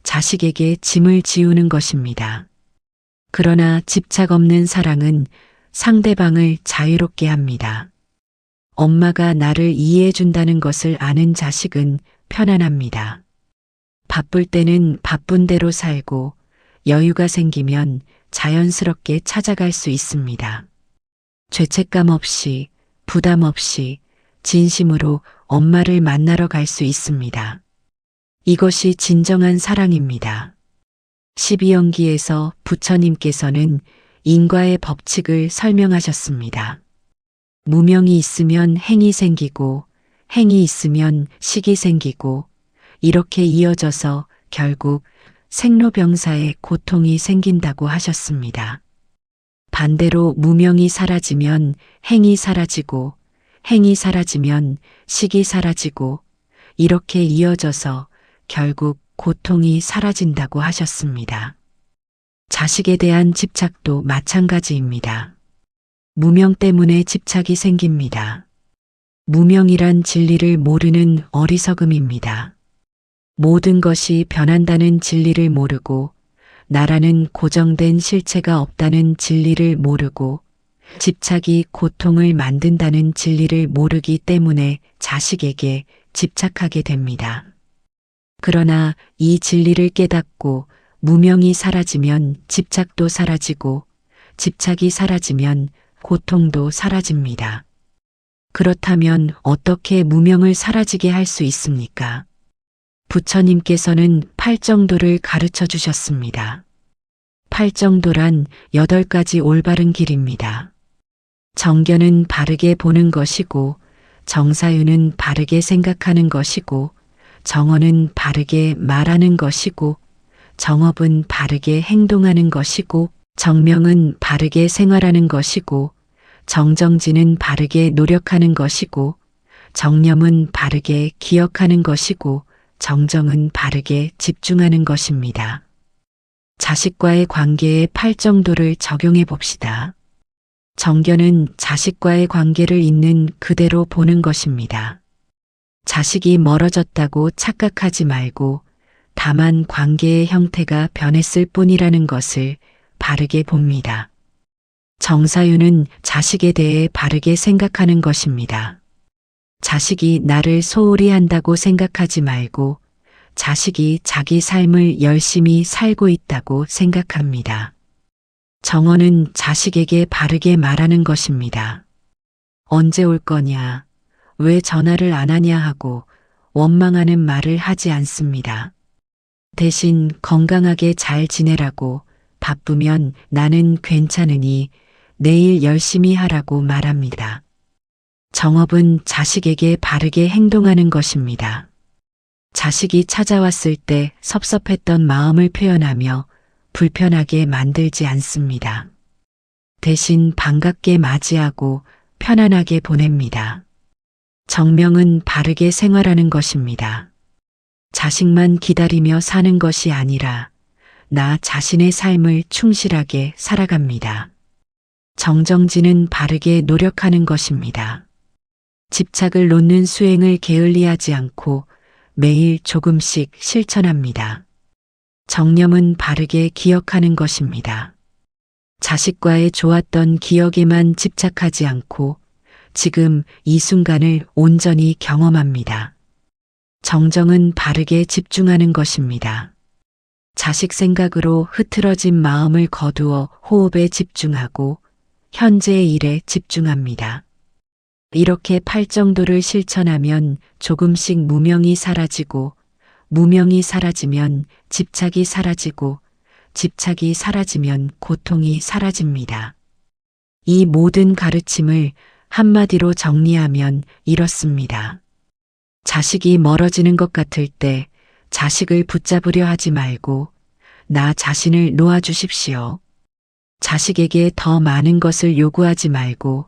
자식에게 짐을 지우는 것입니다. 그러나 집착 없는 사랑은 상대방을 자유롭게 합니다. 엄마가 나를 이해해 준다는 것을 아는 자식은 편안합니다. 바쁠 때는 바쁜 대로 살고 여유가 생기면 자연스럽게 찾아갈 수 있습니다. 죄책감 없이, 부담 없이 진심으로 엄마를 만나러 갈 수 있습니다. 이것이 진정한 사랑입니다. 12연기에서 부처님께서는 인과의 법칙을 설명하셨습니다. 무명이 있으면 행이 생기고 행이 있으면 식이 생기고 이렇게 이어져서 결국 생로병사의 고통이 생긴다고 하셨습니다. 반대로 무명이 사라지면 행이 사라지고 행이 사라지면 식이 사라지고 이렇게 이어져서 결국 고통이 사라진다고 하셨습니다. 자식에 대한 집착도 마찬가지입니다. 무명 때문에 집착이 생깁니다. 무명이란 진리를 모르는 어리석음입니다. 모든 것이 변한다는 진리를 모르고 나라는 고정된 실체가 없다는 진리를 모르고 집착이 고통을 만든다는 진리를 모르기 때문에 자식에게 집착하게 됩니다. 그러나 이 진리를 깨닫고 무명이 사라지면 집착도 사라지고 집착이 사라지면 고통도 사라집니다. 그렇다면 어떻게 무명을 사라지게 할 수 있습니까? 부처님께서는 팔정도를 가르쳐 주셨습니다. 팔정도란 8가지 올바른 길입니다. 정견은 바르게 보는 것이고 정사유는 바르게 생각하는 것이고 정언은 바르게 말하는 것이고 정업은 바르게 행동하는 것이고 정명은 바르게 생활하는 것이고 정정지는 바르게 노력하는 것이고 정념은 바르게 기억하는 것이고 정정은 바르게 집중하는 것입니다. 자식과의 관계의 팔정도를 적용해 봅시다. 정견은 자식과의 관계를 있는 그대로 보는 것입니다. 자식이 멀어졌다고 착각하지 말고 다만 관계의 형태가 변했을 뿐이라는 것을 바르게 봅니다. 정사유는 자식에 대해 바르게 생각하는 것입니다. 자식이 나를 소홀히 한다고 생각하지 말고 자식이 자기 삶을 열심히 살고 있다고 생각합니다. 정언은 자식에게 바르게 말하는 것입니다. 언제 올 거냐, 왜 전화를 안 하냐 하고 원망하는 말을 하지 않습니다. 대신 건강하게 잘 지내라고 바쁘면 나는 괜찮으니 내일 열심히 하라고 말합니다. 정업은 자식에게 바르게 행동하는 것입니다. 자식이 찾아왔을 때 섭섭했던 마음을 표현하며 불편하게 만들지 않습니다. 대신 반갑게 맞이하고 편안하게 보냅니다. 정명은 바르게 생활하는 것입니다. 자식만 기다리며 사는 것이 아니라 나 자신의 삶을 충실하게 살아갑니다. 정정지는 바르게 노력하는 것입니다. 집착을 놓는 수행을 게을리하지 않고 매일 조금씩 실천합니다. 정념은 바르게 기억하는 것입니다. 자식과의 좋았던 기억에만 집착하지 않고 지금 이 순간을 온전히 경험합니다. 정정은 바르게 집중하는 것입니다. 자식 생각으로 흐트러진 마음을 거두어 호흡에 집중하고 현재의 일에 집중합니다. 이렇게 팔정도를 실천하면 조금씩 무명이 사라지고, 무명이 사라지면 집착이 사라지고, 집착이 사라지면 고통이 사라집니다. 이 모든 가르침을 한마디로 정리하면 이렇습니다. 자식이 멀어지는 것 같을 때 자식을 붙잡으려 하지 말고 나 자신을 놓아주십시오. 자식에게 더 많은 것을 요구하지 말고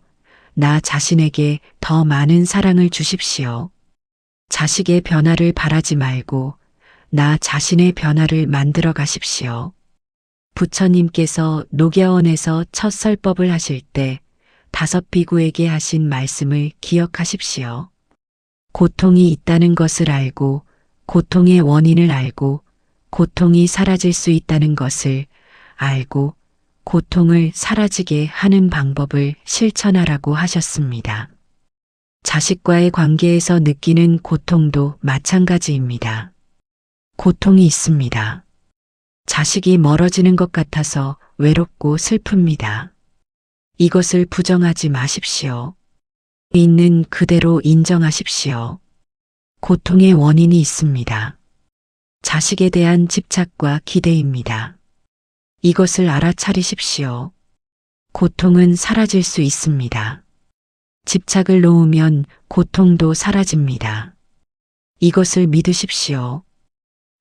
나 자신에게 더 많은 사랑을 주십시오. 자식의 변화를 바라지 말고 나 자신의 변화를 만들어 가십시오. 부처님께서 녹야원에서 첫 설법을 하실 때 5 비구에게 하신 말씀을 기억하십시오. 고통이 있다는 것을 알고 고통의 원인을 알고 고통이 사라질 수 있다는 것을 알고 고통을 사라지게 하는 방법을 실천하라고 하셨습니다. 자식과의 관계에서 느끼는 고통도 마찬가지입니다. 고통이 있습니다. 자식이 멀어지는 것 같아서 외롭고 슬픕니다. 이것을 부정하지 마십시오. 있는 그대로 인정하십시오. 고통의 원인이 있습니다. 자식에 대한 집착과 기대입니다. 이것을 알아차리십시오. 고통은 사라질 수 있습니다. 집착을 놓으면 고통도 사라집니다. 이것을 믿으십시오.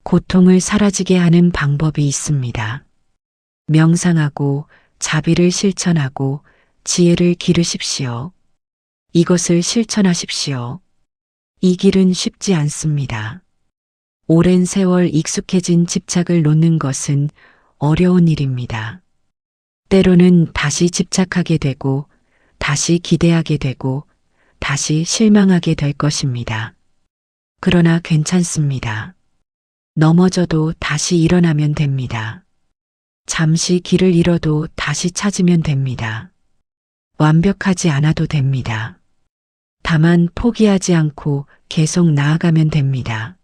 고통을 사라지게 하는 방법이 있습니다. 명상하고 자비를 실천하고 지혜를 기르십시오. 이것을 실천하십시오. 이 길은 쉽지 않습니다. 오랜 세월 익숙해진 집착을 놓는 것은 어려운 일입니다. 때로는 다시 집착하게 되고 다시 기대하게 되고 다시 실망하게 될 것입니다. 그러나 괜찮습니다. 넘어져도 다시 일어나면 됩니다. 잠시 길을 잃어도 다시 찾으면 됩니다. 완벽하지 않아도 됩니다. 다만 포기하지 않고 계속 나아가면 됩니다.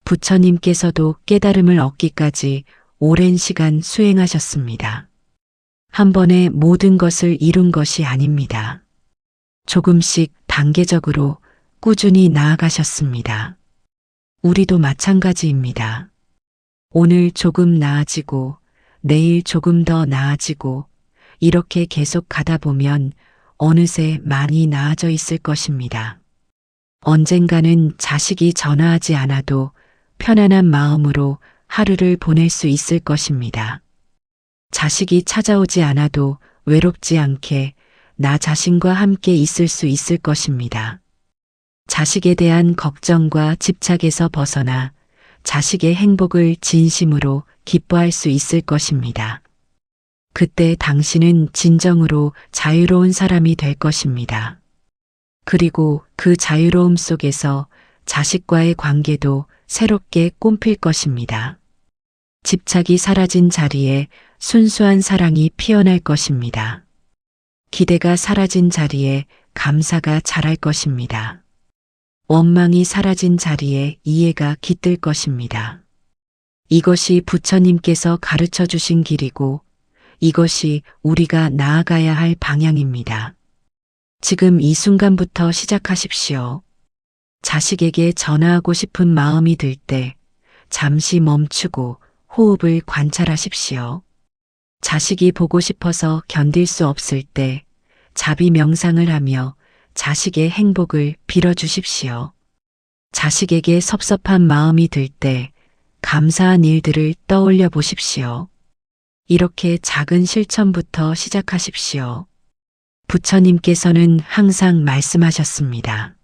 부처님께서도 깨달음을 얻기까지 오랜 시간 수행하셨습니다. 한 번에 모든 것을 이룬 것이 아닙니다. 조금씩 단계적으로 꾸준히 나아가셨습니다. 우리도 마찬가지입니다. 오늘 조금 나아지고 내일 조금 더 나아지고 이렇게 계속 가다 보면 어느새 많이 나아져 있을 것입니다. 언젠가는 자식이 전화하지 않아도 편안한 마음으로 하루를 보낼 수 있을 것입니다. 자식이 찾아오지 않아도 외롭지 않게 나 자신과 함께 있을 수 있을 것입니다. 자식에 대한 걱정과 집착에서 벗어나 자식의 행복을 진심으로 기뻐할 수 있을 것입니다. 그때 당신은 진정으로 자유로운 사람이 될 것입니다. 그리고 그 자유로움 속에서 자식과의 관계도 새롭게 꽃필 것입니다. 집착이 사라진 자리에 순수한 사랑이 피어날 것입니다. 기대가 사라진 자리에 감사가 자랄 것입니다. 원망이 사라진 자리에 이해가 깃들 것입니다. 이것이 부처님께서 가르쳐 주신 길이고 이것이 우리가 나아가야 할 방향입니다. 지금 이 순간부터 시작하십시오. 자식에게 전화하고 싶은 마음이 들 때 잠시 멈추고 호흡을 관찰하십시오. 자식이 보고 싶어서 견딜 수 없을 때 자비 명상을 하며 자식의 행복을 빌어주십시오. 자식에게 섭섭한 마음이 들 때 감사한 일들을 떠올려 보십시오. 이렇게 작은 실천부터 시작하십시오. 부처님께서는 항상 말씀하셨습니다.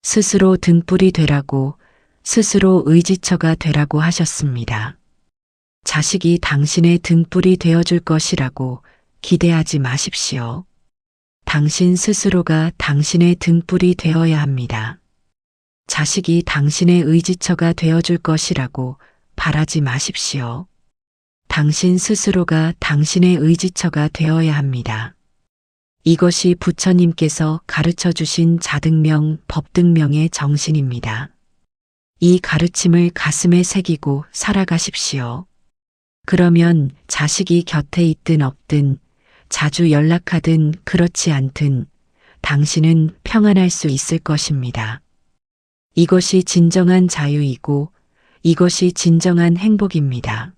스스로 등불이 되라고, 스스로 의지처가 되라고 하셨습니다. 자식이 당신의 등불이 되어줄 것이라고 기대하지 마십시오. 당신 스스로가 당신의 등불이 되어야 합니다. 자식이 당신의 의지처가 되어줄 것이라고 바라지 마십시오. 당신 스스로가 당신의 의지처가 되어야 합니다. 이것이 부처님께서 가르쳐 주신 자등명, 법등명의 정신입니다. 이 가르침을 가슴에 새기고 살아가십시오. 그러면 자식이 곁에 있든 없든, 자주 연락하든 그렇지 않든, 당신은 평안할 수 있을 것입니다. 이것이 진정한 자유이고, 이것이 진정한 행복입니다.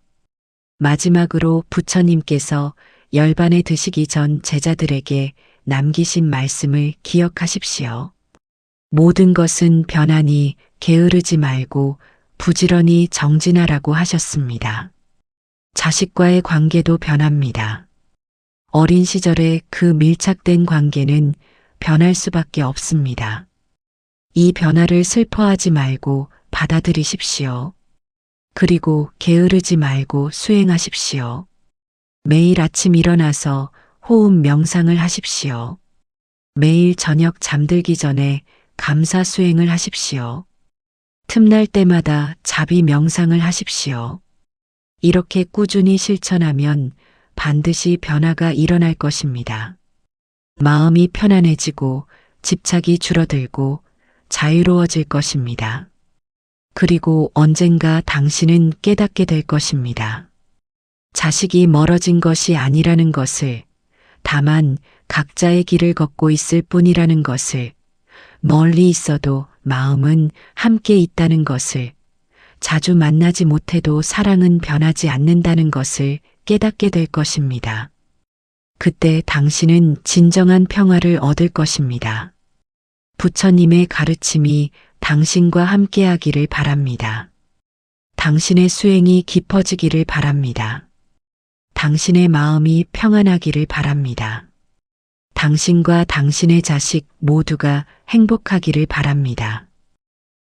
마지막으로 부처님께서 열반에 드시기 전 제자들에게 남기신 말씀을 기억하십시오. 모든 것은 변하니 게으르지 말고 부지런히 정진하라고 하셨습니다. 자식과의 관계도 변합니다. 어린 시절의 그 밀착된 관계는 변할 수밖에 없습니다. 이 변화를 슬퍼하지 말고 받아들이십시오. 그리고 게으르지 말고 수행하십시오. 매일 아침 일어나서 호흡 명상을 하십시오. 매일 저녁 잠들기 전에 감사 수행을 하십시오. 틈날 때마다 자비 명상을 하십시오. 이렇게 꾸준히 실천하면 반드시 변화가 일어날 것입니다. 마음이 편안해지고 집착이 줄어들고 자유로워질 것입니다. 그리고 언젠가 당신은 깨닫게 될 것입니다. 자식이 멀어진 것이 아니라는 것을, 다만 각자의 길을 걷고 있을 뿐이라는 것을, 멀리 있어도 마음은 함께 있다는 것을, 자주 만나지 못해도 사랑은 변하지 않는다는 것을 깨닫게 될 것입니다. 그때 당신은 진정한 평화를 얻을 것입니다. 부처님의 가르침이 당신과 함께하기를 바랍니다. 당신의 수행이 깊어지기를 바랍니다. 당신의 마음이 평안하기를 바랍니다. 당신과 당신의 자식 모두가 행복하기를 바랍니다.